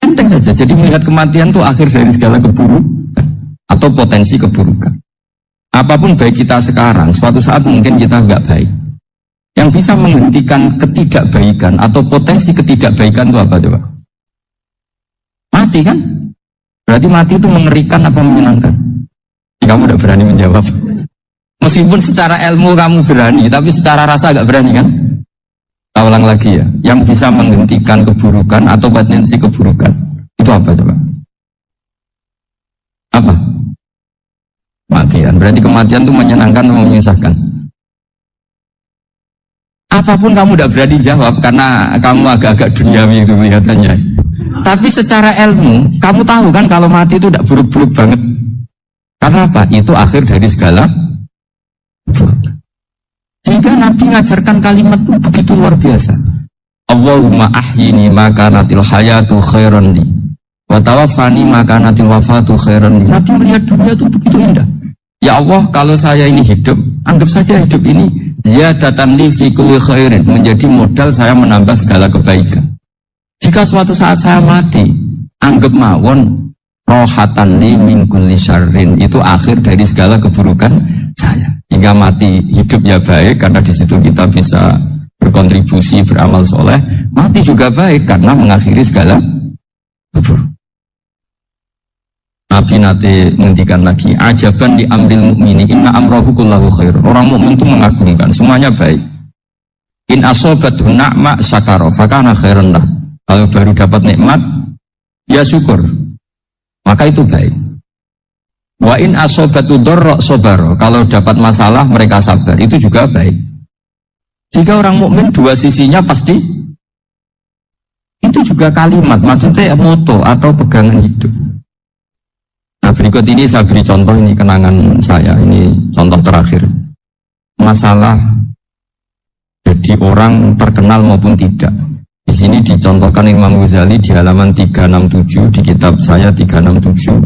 [SPEAKER 1] Enteng saja. Jadi melihat kematian itu akhir dari segala keburukan atau potensi keburukan. Apapun baik kita sekarang, suatu saat mungkin kita nggak baik. Yang bisa menghentikan ketidakbaikan atau potensi ketidakbaikan itu apa coba? Mati kan? Berarti mati itu mengerikan apa menyenangkan? Kamu udah berani menjawab. Meskipun secara ilmu kamu berani, tapi secara rasa nggak berani kan? Kita ulang lagi ya. Yang bisa menghentikan keburukan atau potensi keburukan itu apa coba? Apa? Kematian. Berarti kematian itu menyenangkan atau menyusahkan? Apapun kamu udah berani jawab karena kamu agak-agak duniawi itu kelihatannya. Tapi secara ilmu, kamu tahu kan kalau mati itu tidak buruk-buruk banget. Karena apa? Itu akhir dari segala buruk. Sehingga Nabi mengajarkan kalimat itu begitu luar biasa. Allahumma ahyini maka natil hayatu khairan li wa tawaffani maka natil wafatu khairan li. Nabi melihat dunia itu begitu indah. Ya Allah, kalau saya ini hidup, anggap saja hidup ini ziyadatan li fi kulli khairin, menjadi modal saya menambah segala kebaikan. Jika suatu saat saya mati, anggap mawon rohatan li min kulli syarrin, itu akhir dari segala keburukan saya. Hingga mati hidup ya baik karena di situ kita bisa berkontribusi beramal soleh. Mati juga baik karena mengakhiri segala keburukan. Nabi nanti menghentikan lagi, ajaban di amril mukmini inna amrahu kullahu khair. Orang mukmin itu mengagumkan, semuanya baik. In asobathu na'ma syakara fakana khairan lah. Kalau baru dapat nikmat, ya syukur, maka itu baik. Wa in asobatu dorro sobaro, kalau dapat masalah mereka sabar, itu juga baik. Jika orang mukmin dua sisinya pasti, itu juga kalimat, maksudnya moto atau pegangan hidup. Nah berikut ini saya beri contoh, ini kenangan saya, ini contoh terakhir. Masalah jadi orang terkenal maupun tidak. Di sini dicontohkan Imam Ghazali di halaman 367 di kitab saya 367.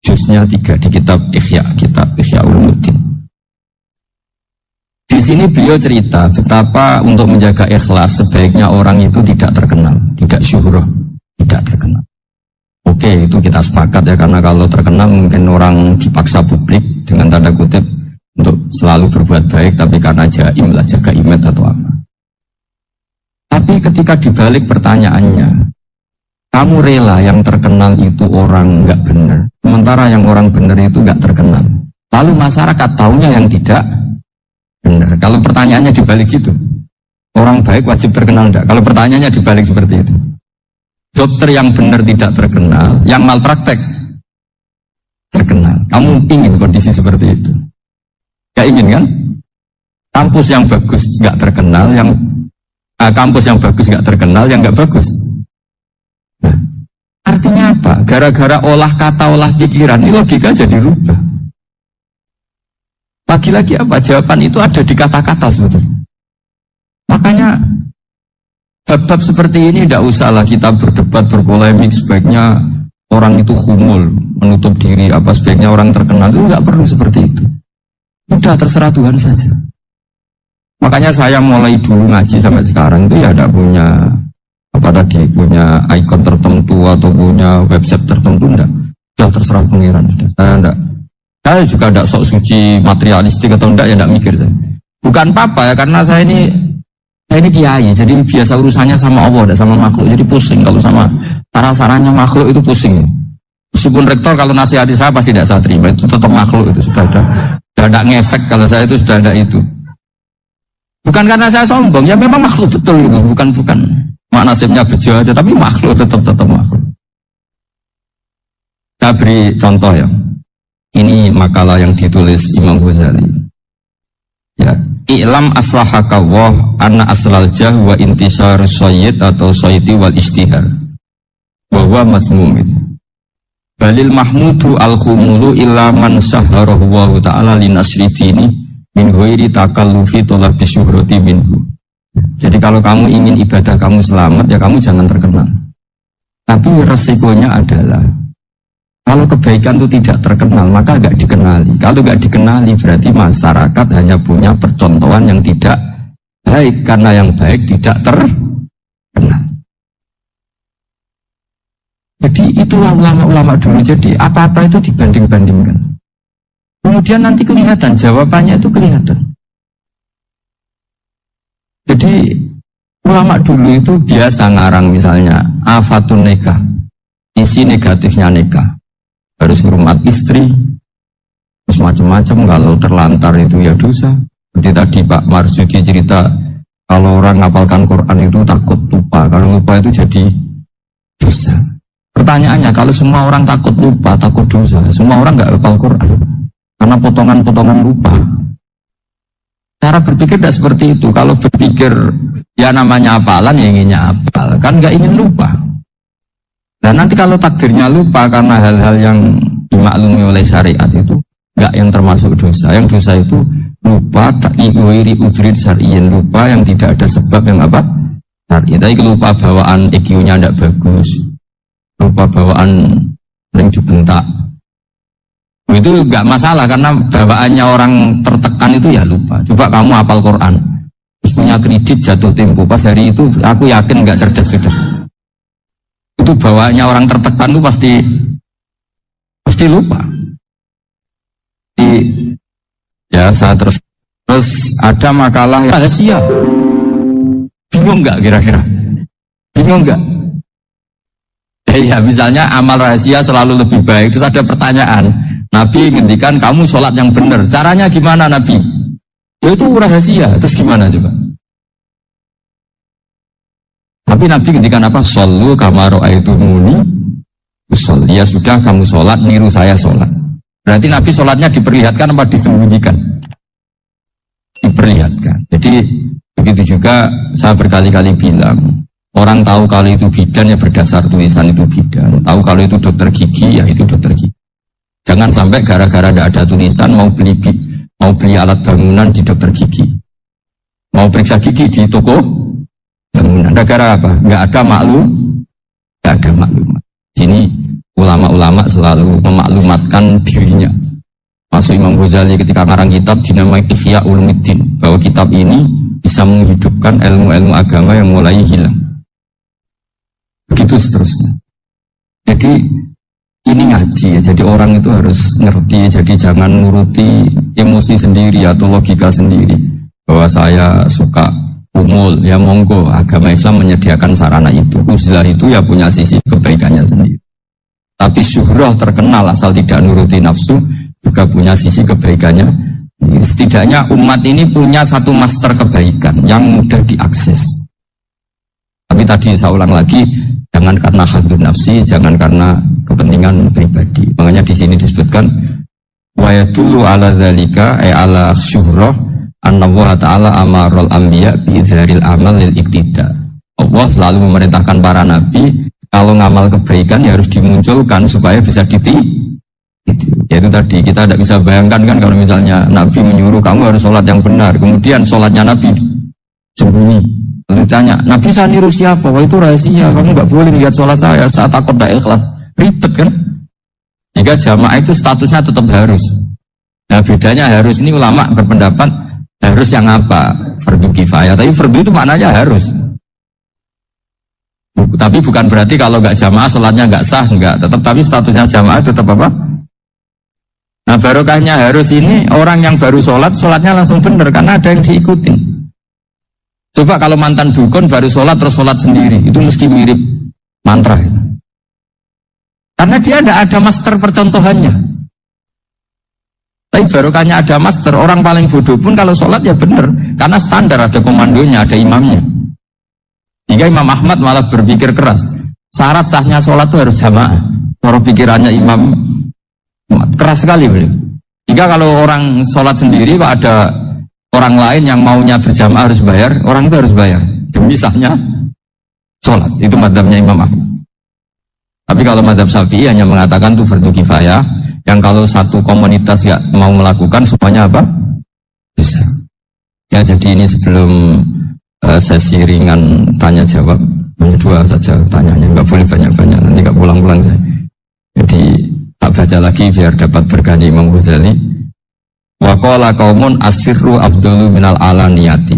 [SPEAKER 1] Jusnya 3 di kitab Ihya Ulumuddin. Di sini beliau cerita betapa untuk menjaga ikhlas sebaiknya orang itu tidak terkenal, tidak syuhroh, tidak terkenal. Oke, itu kita sepakat ya, karena kalau terkenal mungkin orang dipaksa publik dengan tanda kutip untuk selalu berbuat baik, tapi karena jaim lah, jaga image atau apa. Tapi ketika dibalik pertanyaannya, kamu rela yang terkenal itu orang nggak benar, sementara yang orang benar itu nggak terkenal. Lalu masyarakat taunya yang tidak benar. Kalau pertanyaannya dibalik gitu, orang baik wajib terkenal enggak? Kalau pertanyaannya dibalik seperti itu, dokter yang benar tidak terkenal, yang malpraktek terkenal. Kamu ingin kondisi seperti itu? Gak ingin kan? Kampus yang bagus nggak terkenal, kampus yang bagus nggak terkenal, yang nggak bagus. Nah, artinya apa? Gara-gara olah kata, olah pikiran, ini logika jadi rubah. Lagi-lagi apa? Jawaban itu ada di kata-kata sebetulnya. Makanya bab-bab seperti ini tidak usahlah kita berdebat, berpolemik. Sebaiknya orang itu humul, menutup diri, apa sebaiknya orang terkenal, itu nggak perlu seperti itu. Udah terserah Tuhan saja. Makanya saya mulai dulu ngaji sampai sekarang itu ya tidak punya punya ikon tertentu atau punya website tertentu, enggak. Sudah terserah pengiran sudah. Saya juga tidak sok suci materialistik atau enggak, ya enggak mikir saya. Bukan apa-apa ya, karena saya ini kiai, jadi biasa urusannya sama Allah, tidak sama makhluk. Jadi pusing kalau sama sarah-sarahnya makhluk itu pusing. Meskipun rektor kalau nasihati saya pasti tidak saya terima, itu tetap makhluk, itu sudah ada ngefek kalau saya itu sudah ada itu. Bukan karena saya sombong, ya memang makhluk betul itu, bukan mak nasibnya bejo aja, tapi makhluk tetap makhluk. Saya beri contoh ya. Ini makalah yang ditulis Imam Ghazali. Ya, i'lam aslahaka wa anna aslal jah wa intisar sayyid atau sayyidi wal istihar. Wa huwa mazmum. Balil mahmudu al-khumulu illa man sahharahu wa ta'ala linasri dini min ghairi takallufi talabi syuhrati minhu. Jadi kalau kamu ingin ibadah kamu selamat, ya kamu jangan terkenal. Tapi resikonya adalah kalau kebaikan itu tidak terkenal, maka enggak dikenali. Kalau enggak dikenali berarti masyarakat hanya punya percontohan yang tidak baik, karena yang baik tidak terkenal. Jadi itulah ulama-ulama dulu. Jadi apa-apa itu dibanding-bandingkan. Kemudian nanti kelihatan, jawabannya itu kelihatan. Jadi ulama dulu itu biasa ngarang misalnya afatun nikah, isi negatifnya nikah, harus hormat istri, terus macam-macam. Kalau terlantar itu ya dosa. Seperti tadi Pak Marsudi cerita, kalau orang ngapalkan Quran itu takut lupa, kalau lupa itu jadi dosa. Pertanyaannya, kalau semua orang takut lupa, takut dosa, semua orang nggak hafal Quran karena potongan-potongan lupa. Cara berpikir tidak seperti itu. Kalau berpikir ya namanya hafalan, ya inginnya hafal, kan nggak ingin lupa. Dan nanti kalau takdirnya lupa karena hal-hal yang dimaklumi oleh syariat itu nggak yang termasuk dosa. Yang dosa itu lupa ta'igwiri udhrid syar'iyin, lupa yang tidak ada sebab yang apa? Syar'i. Tapi lupa bawaan EQ-nya tidak bagus, lupa bawaan yang dibentak, itu nggak masalah karena bawaannya orang tertekan itu ya lupa. Coba kamu hafal Quran, terus punya kredit jatuh tempo, pas hari itu aku yakin nggak cerdas sudah. Itu bawaannya orang tertekan itu pasti lupa. Ya saya terus ada makalah rahasia. Bingung nggak kira-kira? Bingung nggak? Ya misalnya amal rahasia selalu lebih baik. Terus ada pertanyaan, Nabi ngendikan kamu sholat yang benar, caranya gimana Nabi? Ya itu rahasia. Terus gimana coba? Tapi Nabi ngendikan apa? Shollu kama ra'aitumuni usolli. Ya sudah, kamu sholat niru saya sholat. Berarti Nabi sholatnya diperlihatkan apa disembunyikan? Diperlihatkan. Jadi begitu juga saya berkali-kali bilang, orang tahu kalau itu bidan ya berdasar tulisan itu bidan. Tahu kalau itu dokter gigi ya itu dokter gigi. Jangan sampai gara-gara tidak ada tulisan mau beli alat bangunan di dokter gigi, mau periksa gigi di toko bangunan. Gara-gara apa? Nggak ada maklumat. Sini ulama-ulama selalu memaklumatkan dirinya. Masuk Imam Ghazali ketika ngarang kitab dinamai Ihya Ulumuddin, bahwa kitab ini bisa menghidupkan ilmu-ilmu agama yang mulai hilang. Begitu seterusnya. Jadi ini ngaji ya, jadi orang itu harus ngerti, jadi jangan nuruti emosi sendiri atau logika sendiri. Bahwa saya suka umul, ya monggo, agama Islam menyediakan sarana itu. Uzlah itu ya punya sisi kebaikannya sendiri. Tapi syuhrah terkenal asal tidak nuruti nafsu juga punya sisi kebaikannya. Setidaknya umat ini punya satu master kebaikan yang mudah diakses. Tapi tadi saya ulang lagi, jangan karena hadun nafsi, jangan karena kepentingan pribadi. Makanya di sini disebutkan wa yadullu ala dzalika ay ala syuhrah anna Allah taala amarul anbiya bi dzaril amal lil iktida. Allah selalu memerintahkan para nabi kalau ngamal kebaikan ya harus dimunculkan supaya bisa ditiru. Yaitu tadi kita tidak bisa bayangkan kan kalau misalnya nabi menyuruh kamu harus sholat yang benar, kemudian sholatnya nabi sembunyi. Lalu tanya, Nabi saya niru siapa? Wah itu rahasia, kamu nggak boleh lihat sholat saya takut tidak ikhlas. Ribet kan? Jika jamaah itu statusnya tetap harus. Nah bedanya harus ini ulama berpendapat harus yang apa? Fardu kifayah. Tapi fardu itu maknanya harus. Tapi bukan berarti kalau nggak jamaah sholatnya nggak sah, nggak. Tetap tapi statusnya jamaah tetap apa? Nah barokahnya harus ini orang yang baru sholatnya langsung benar karena ada yang diikutin. Coba kalau mantan dukun baru sholat terus sholat sendiri, itu mesti mirip mantra. Karena dia tidak ada master percontohannya. Tapi barokahnya ada master, orang paling bodoh pun kalau sholat ya benar. Karena standar ada komandonya, ada imamnya. Hingga Imam Ahmad malah berpikir keras. Syarat sahnya sholat itu harus jamaah. Kalau pikirannya Imam Keras sekali beliau. Jika kalau orang sholat sendiri kok ada orang lain yang maunya berjamaah harus bayar, orang itu harus bayar demi sahnya sholat. Itu madzhabnya Imam Ahmad. Tapi kalau madzhab Syafi'i hanya mengatakan itu fardu kifayah, yang kalau satu komunitas nggak mau melakukan semuanya apa? Bisa. Ya jadi ini sebelum sesi ringan tanya jawab, hanya 2 saja tanyanya, nggak boleh banyak-banyak, nanti nggak pulang-pulang saya. Jadi tak baca lagi biar dapat berkah Imam Ghazali. Wa qala qaumun asirru afdalu minal alaniyati.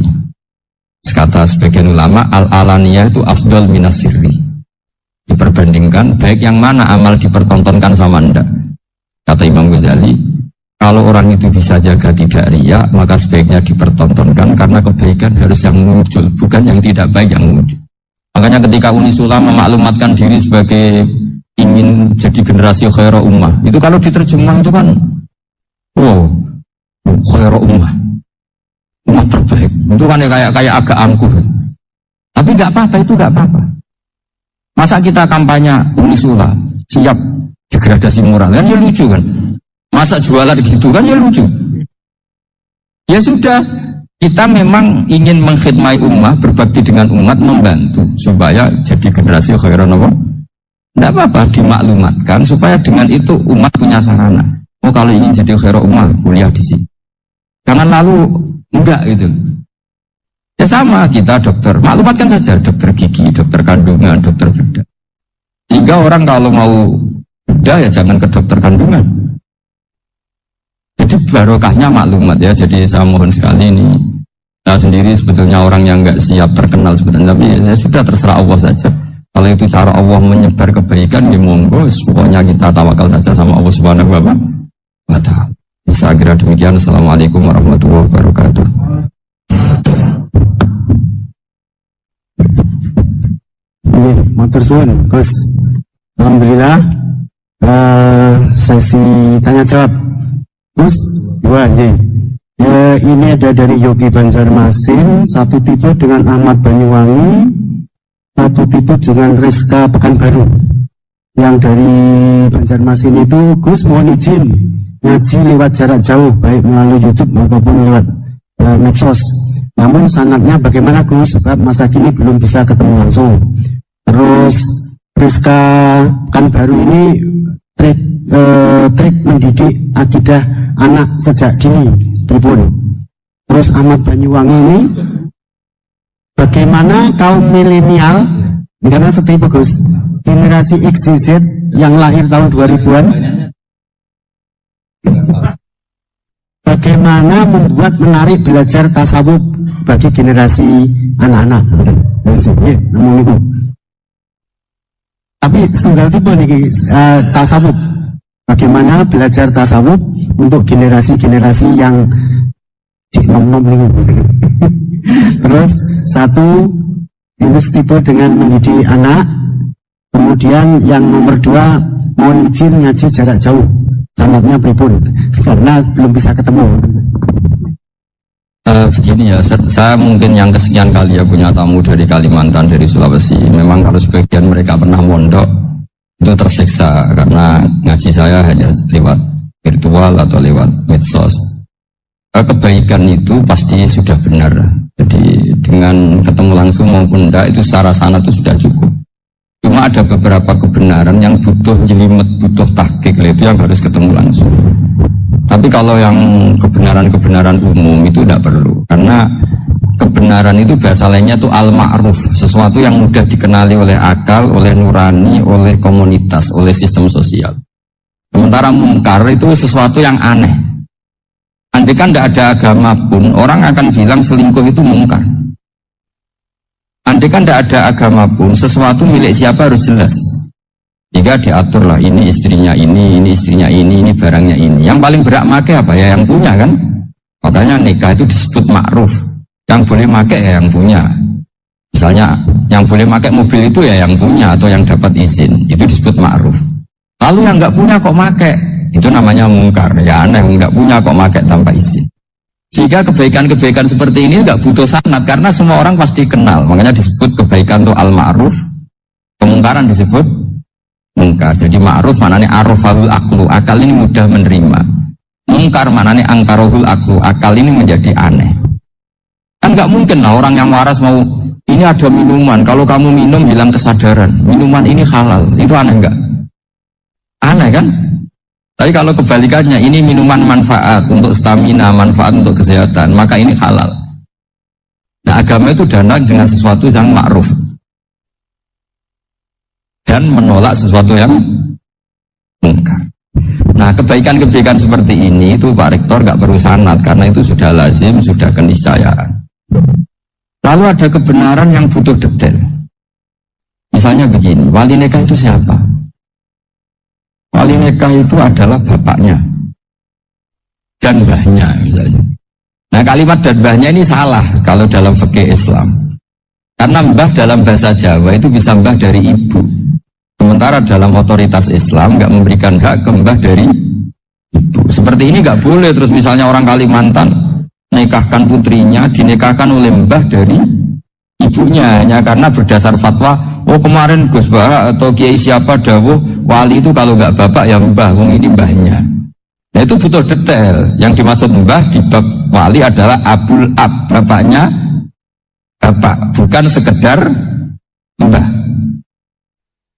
[SPEAKER 1] Kata sebagian ulama al-alaniyah itu afdal minas sirri. Diperbandingkan baik yang mana amal dipertontonkan sama anda. Kata Imam Ghazali, kalau orang itu bisa jaga tidak riya, maka sebaiknya dipertontonkan karena kebaikan harus yang muncul, bukan yang tidak baik yang muncul. Makanya ketika Unisula memaklumatkan diri sebagai ingin jadi generasi khairah ummah, itu kalau diterjemah itu kan wow, khairah ummah terbaik. Itu kan kayak agak angkuh. Tapi nggak apa-apa, itu nggak apa-apa. Masa kita kampanye Unisula siap degradasi moral, kan ya lucu kan. Masa jualan gitu kan ya lucu. Ya sudah, kita memang ingin mengkhidmati ummah, berbakti dengan umat, membantu supaya jadi generasi khairah apa? Tidak apa-apa, dimaklumatkan supaya dengan itu umat punya sarana. Oh kalau ingin jadi khairah ummah, kuliah di sini. Jangan lalu enggak gitu. Ya sama, kita dokter, maklumatkan saja dokter gigi, dokter kandungan, dokter bedah. Hingga orang kalau mau bedah ya jangan ke dokter kandungan. Jadi barokahnya maklumat ya. Jadi saya mohon sekali ini, saya sendiri sebetulnya orang yang enggak siap terkenal sebenarnya, tapi ya sudah terserah Allah saja. Kalau itu cara Allah menyebar kebaikan di monggo, pokoknya kita tawakal saja sama Allah Subhanahu wa ta'ala. Saya kira demikian. Assalamualaikum warahmatullahi wabarakatuh.
[SPEAKER 2] Matur suwun, Gus. Alhamdulillah sesi tanya jawab. Gus, 2 anjing. Ini ada dari Yogi Banjarmasin, satu tipe dengan Ahmad Banyuwangi, satu tipe dengan Rizka Pekanbaru. Yang dari Banjarmasin itu, Gus mohon izin ngaji lewat jarak jauh, baik melalui YouTube maupun lewat medsos. Namun sanadnya bagaimana Gus? Sebab masa kini belum bisa ketemu langsung. Terus Rizka Pekanbaru ini trik mendidik akidah anak sejak dini pripun. Terus Ahmad Banyuwangi ini bagaimana kaum milenial, karena seperti bagus generasi X Z yang lahir tahun 2000-an, bagaimana membuat menarik belajar tasawuf bagi generasi anak-anak. Tapi setunggal tipe nih tasawuf. Bagaimana belajar tasawuf untuk generasi-generasi yang nom-nom nih. Terus satu itu tipe dengan mendidik anak. Kemudian yang nomor 2 mohon izin ngaji jarak jauh. Sanadnya pripun karena belum bisa ketemu.
[SPEAKER 1] Begini ya, saya mungkin yang kesekian kali ya punya tamu dari Kalimantan, dari Sulawesi. Memang kalau sebagian mereka pernah mondok itu tersiksa karena ngaji saya hanya lewat virtual atau lewat medsos. Kebaikan itu pasti sudah benar. Jadi dengan ketemu langsung maupun enggak itu secara sanad itu sudah cukup. Cuma ada beberapa kebenaran yang butuh jelimet, butuh tahqiq, itu yang harus ketemu langsung. Tapi kalau yang kebenaran-kebenaran umum itu tidak perlu, karena kebenaran itu bahasa lainnya itu al-ma'ruf, sesuatu yang mudah dikenali oleh akal, oleh nurani, oleh komunitas, oleh sistem sosial. Sementara mungkar itu sesuatu yang aneh. Andai kan tidak ada agama pun, orang akan bilang selingkuh itu mungkar. Andai kan tidak ada agama pun, sesuatu milik siapa harus jelas. Jika diaturlah ini istrinya ini istrinya ini barangnya ini. Yang paling berhak make apa ya yang punya kan? Makanya nikah itu disebut ma'ruf. Yang boleh make ya yang punya. Misalnya yang boleh make mobil itu ya yang punya atau yang dapat izin. Itu disebut ma'ruf. Lalu yang nggak punya kok make, itu namanya mungkar. Ya aneh, nggak punya kok make tanpa izin. Jika kebaikan-kebaikan seperti ini nggak butuh sanad karena semua orang pasti kenal. Makanya disebut kebaikan itu al-ma'ruf, kemungkaran disebut mungkar. Jadi ma'ruf maknanya arafahul aklu, akal ini mudah menerima. Mungkar maknanya angkarohul aklu, akal ini menjadi aneh. Kan nggak mungkin lah orang yang waras mau ini ada minuman, kalau kamu minum hilang kesadaran, minuman ini halal, itu aneh nggak? Aneh kan? Tapi kalau kebalikannya, ini minuman manfaat untuk stamina, manfaat untuk kesehatan, maka ini halal. Nah, agama itu datang dengan sesuatu yang ma'ruf dan menolak sesuatu yang mungkar. Nah, kebaikan-kebaikan seperti ini itu Pak Rektor nggak perlu sanad karena itu sudah lazim, sudah keniscayaan. Lalu ada kebenaran yang butuh detail. Misalnya begini, wali nikah itu siapa? Wali nikah itu adalah bapaknya dan mbahnya misalnya. Nah, kalimat dan mbahnya ini salah kalau dalam fikih Islam. Karena mbah dalam bahasa Jawa itu bisa mbah dari ibu. Sementara dalam otoritas Islam nggak memberikan hak ke mbah dari ibu. Seperti ini nggak boleh. Terus misalnya orang Kalimantan nikahkan putrinya dinikahkan oleh mbah dari ibunya hanya karena berdasar fatwa. Oh kemarin Gus Bah atau Kiai siapa dawuh wali itu kalau nggak bapak ya mbah. Wong ini mbahnya. Nah itu butuh detail. Yang dimaksud mbah di bab wali adalah abul ab, bapaknya bapak, bukan sekedar mbah.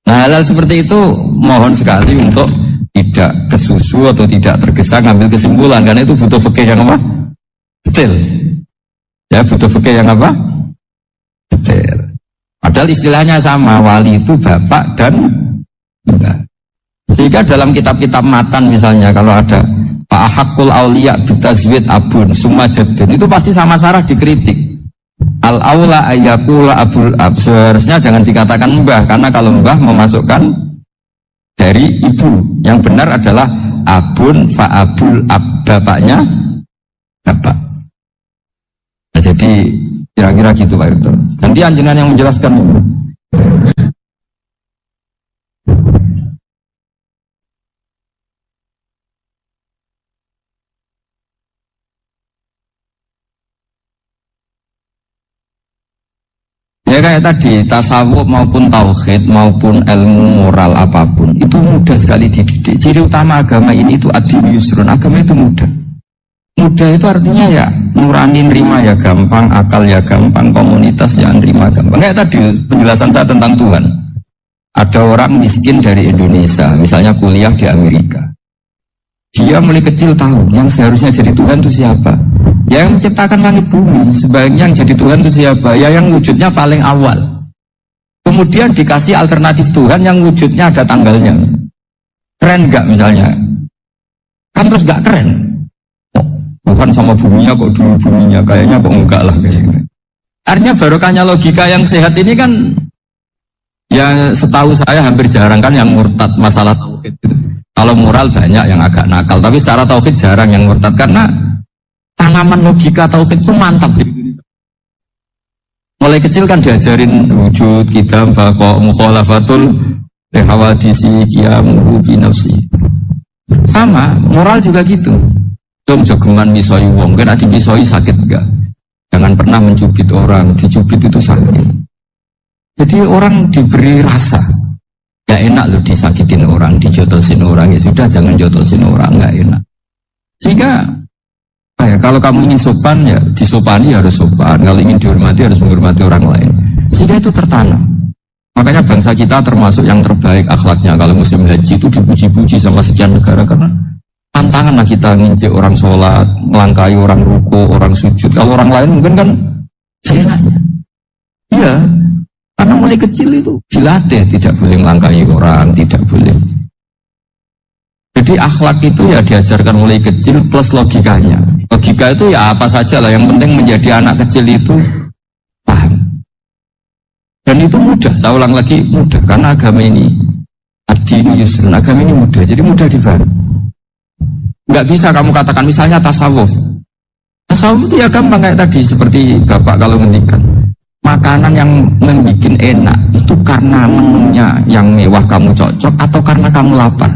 [SPEAKER 1] Nah hal-hal seperti itu mohon sekali untuk tidak kesusu atau tidak tergesa ngambil kesimpulan karena itu butuh fikih yang apa? Detail. Ya butuh fikih yang apa? Detail. Padahal istilahnya sama, wali itu bapak dan mbah. Sehingga dalam kitab-kitab matan misalnya kalau ada Pak Hakul Aulia bitazwid abun summa jaddun itu pasti sama Sarah dikritik. Al-aula ayyakula abul ab, seharusnya jangan dikatakan mbah karena kalau mbah memasukkan dari ibu, yang benar adalah abun fa'abul ab, bapaknya bapak. Nah, jadi kira-kira gitu Pak Irto. Nanti anjenengan yang menjelaskan. Ya kayak tadi, tasawuf maupun tauhid maupun ilmu moral apapun itu mudah sekali dididik. Ciri utama agama ini itu ad-dinu yusrun, agama itu mudah. Mudah itu artinya ya nurani nerima ya gampang, akal ya gampang, komunitas ya nerima gampang. Kayak tadi penjelasan saya tentang Tuhan. Ada orang miskin dari Indonesia, misalnya kuliah di Amerika. Dia mulai kecil tahu yang seharusnya jadi Tuhan itu siapa. Ya yang menciptakan langit bumi, sebaiknya yang jadi Tuhan itu siapa? Ya yang wujudnya paling awal. Kemudian dikasih alternatif Tuhan yang wujudnya ada tanggalnya. Keren gak misalnya? Kan terus gak keren. Oh, Tuhan sama buminya kok dulu buminya, kayaknya kok enggak lah kayaknya. Artinya barokahnya logika yang sehat ini kan, ya setahu saya hampir jarang kan yang murtad masalah tauhid gitu. Kalau moral banyak yang agak nakal, tapi secara tauhid jarang yang murtad karena tanaman logika tauhid itu mantap. Mulai kecil kan diajarin wujud, kidam, baqo, mukhalafatul hawadisi, qiyamuhu bi nafsi. Sama, moral juga gitu. Dom jogeman misoi wong, kan ati misoi sakit enggak? Jangan pernah mencubit orang, dicubit itu sakit. Jadi orang diberi rasa. Gak enak loh disakitin orang, dijotosin orang, ya sudah jangan jotosin orang, gak enak. Sehingga ya, kalau kamu ingin sopan ya disopani harus sopan, kalau ingin dihormati harus menghormati orang lain. Sehingga itu tertanam. Makanya bangsa kita termasuk yang terbaik akhlaknya. Kalau musim haji itu dipuji-puji sama sekian negara karena tantangan lah kita nginjek orang sholat, melangkahi orang ruku, orang sujud. Kalau orang lain mungkin kan seenaknya. Iya. Karena mulai kecil itu dilatih tidak boleh melangkahi orang, tidak boleh. Jadi akhlak itu ya diajarkan mulai kecil plus logikanya. Logika itu ya apa saja lah, yang penting menjadi anak kecil itu paham. Dan itu mudah, saya ulang lagi mudah karena agama ini ad-dinu yusrun, agama ini mudah, jadi mudah dipahami. Nggak bisa kamu katakan misalnya tasawuf. Tasawuf itu ya gampang kayak tadi seperti Bapak kalau ngendikan. Makanan yang membuat enak itu karena menunya yang mewah kamu cocok atau karena kamu lapar.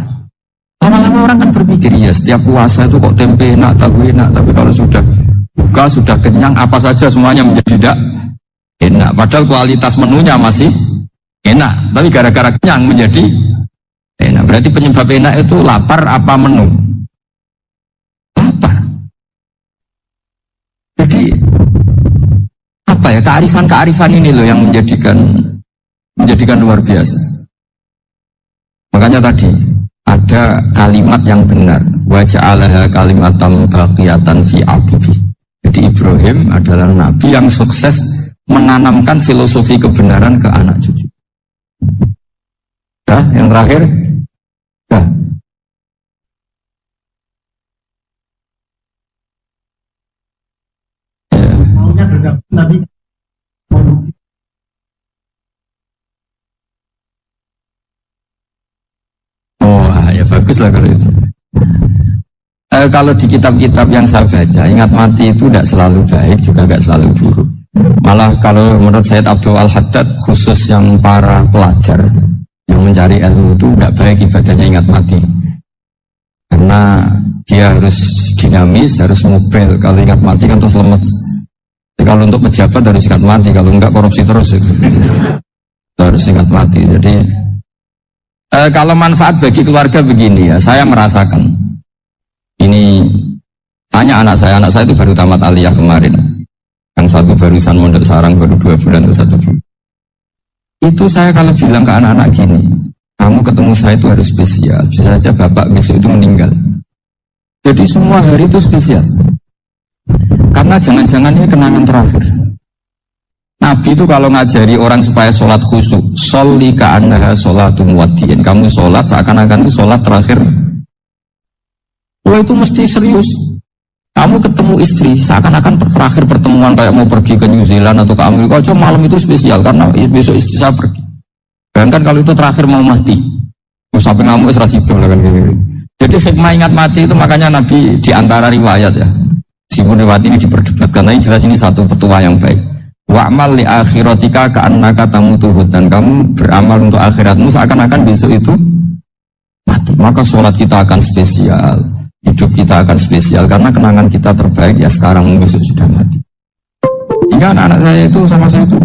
[SPEAKER 1] Lama-lama orang kan berpikir ya setiap puasa itu kok tempe enak, tahu enak, tapi kalau sudah buka, sudah kenyang, apa saja semuanya menjadi tidak enak. Padahal kualitas menunya masih enak, tapi gara-gara kenyang menjadi Enak. Berarti penyebab enak itu lapar apa menu? Lapar. Jadi apa ya, kearifan ini loh yang menjadikan luar biasa. Makanya tadi ada kalimat yang benar, wa ja'alaha kalimatan baqiyatan fi aqibi. Jadi Ibrahim adalah nabi yang sukses menanamkan filosofi kebenaran ke anak cucu. Nah, yang terakhir, nah.
[SPEAKER 2] Maunya bergabung Nabi.
[SPEAKER 1] Oh, ya bagus lah kalau itu. Kalau di kitab-kitab yang saya baca, ingat mati itu tidak selalu baik, juga tidak selalu buruk. Malah kalau menurut Sayyid Abdul Al-Haddad, khusus yang para pelajar yang mencari ilmu itu nggak baik ibadahnya ingat mati. Karena dia harus dinamis, harus mobil. Kalau ingat mati kan terus lemes. Jadi, kalau untuk pejabat harus ingat mati, kalau enggak korupsi terus. Harus ingat mati. Jadi kalau manfaat bagi keluarga begini ya, saya merasakan. Ini tanya anak saya itu baru tamat aliyah kemarin. Yang satu barusan mondok sarang baru 2 bulan atau 1 bulan. Itu saya kalau bilang ke anak-anak gini, kamu ketemu saya itu harus spesial. Bisa saja bapak besok itu meninggal. Jadi semua hari itu spesial. Karena jangan-jangan ini kenangan terakhir. Nabi itu kalau ngajari orang supaya sholat khusyuk, sholli ka'annaha sholatum wadiin. Kamu sholat seakan-akan itu sholat terakhir. Wah, itu mesti serius. Kamu ketemu istri seakan-akan terakhir pertemuan, kayak mau pergi ke New Zealand atau ke Amerika aja, malam itu spesial karena besok istri saya pergi. Bayangkan kalau itu terakhir mau mati, sampai ngamuk serasido lah kan gitu. Jadi hikmah ingat mati itu makanya Nabi diantara riwayat ya. Meskipun riwayat ini diperdebatkan, tapi jelas ini satu petua yang baik. Wa'mal li akhiratika ka'annaka tamutuhud, dan kamu beramal untuk akhiratmu seakan-akan besok itu mati. Maka sholat kita akan spesial, hidup kita akan spesial karena kenangan kita terbaik ya sekarang, besok sudah mati. Hingga anak-anak saya itu sama saya itu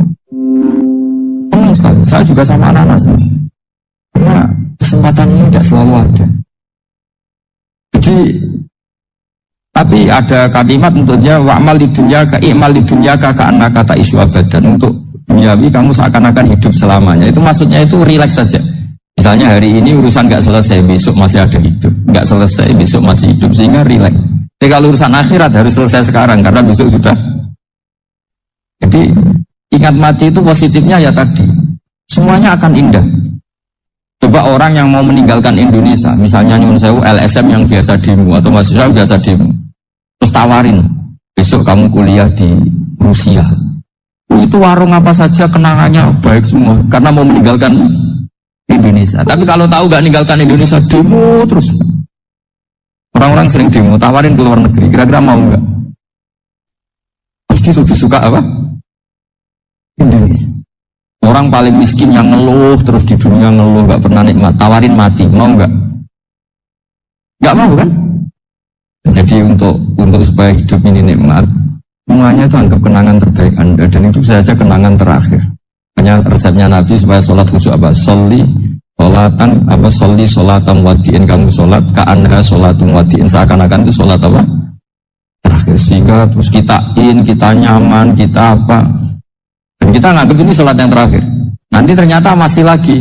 [SPEAKER 1] sekali. Saya juga sama anak-anak saya. Karena kesempatan ini tidak selalu ada. Jadi tapi ada kalimat untuknya, wa'mal di dunia ka i'mal di dunia ka anak kata isu abadan. Untuk duniawi kamu seakan-akan hidup selamanya. Itu maksudnya itu rileks saja. Misalnya hari ini urusan nggak selesai, besok masih ada hidup. Nggak selesai, besok masih hidup, sehingga rileks. Tapi kalau urusan akhirat harus selesai sekarang karena besok sudah. Jadi ingat mati itu positifnya ya tadi, semuanya akan indah. Coba orang yang mau meninggalkan Indonesia, misalnya nyuwun sewu LSM yang biasa demo atau mahasiswa biasa demo, terus tawarin besok kamu kuliah di Rusia, itu warung apa saja kenangannya baik semua karena mau meninggalkan Indonesia. Tapi kalau tahu gak meninggalkan Indonesia, demo terus. Orang-orang sering demo, tawarin ke luar negeri, kira-kira mau nggak? Pasti lebih suka apa? Indonesia. Orang paling miskin yang ngeluh terus di dunia ngeluh, gak pernah nikmat, tawarin mati, mau nggak? Nggak mau kan? Jadi untuk supaya hidup ini nikmat, semuanya itu anggap kenangan terbaik Anda, dan itu saja kenangan terakhir. Hanya resepnya Nabi supaya sholat khusyuk apa? Sholli sholatan apa? Sholli sholatan wadiin, kamu sholat ka'anha sholatum wadiin, seakan-akan itu sholat apa? Terakhir. Sehingga terus kita nyaman, kita apa? Dan kita nganggap ini sholat yang terakhir. Nanti ternyata masih lagi.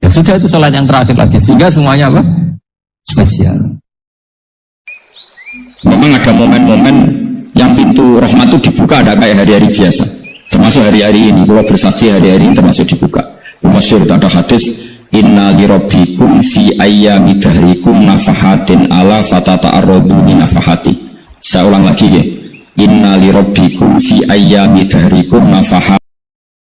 [SPEAKER 1] Ya sudah, itu sholat yang terakhir lagi. Sehingga semuanya apa? Spesial. Memang ada momen-momen yang pintu rahmat itu dibuka, ada kayak hari-hari biasa. Termasuk hari-hari ini, kalau bersaksi hari-hari ini termasuk dibuka. Masyhur ada hadis, inna li rabbikum fi ayyami dahrikum nafahatin ala fatata'arradu min nafahati. Saya ulang lagi ya. Inna li rabbikum fi ayyami dahrikum nafahatin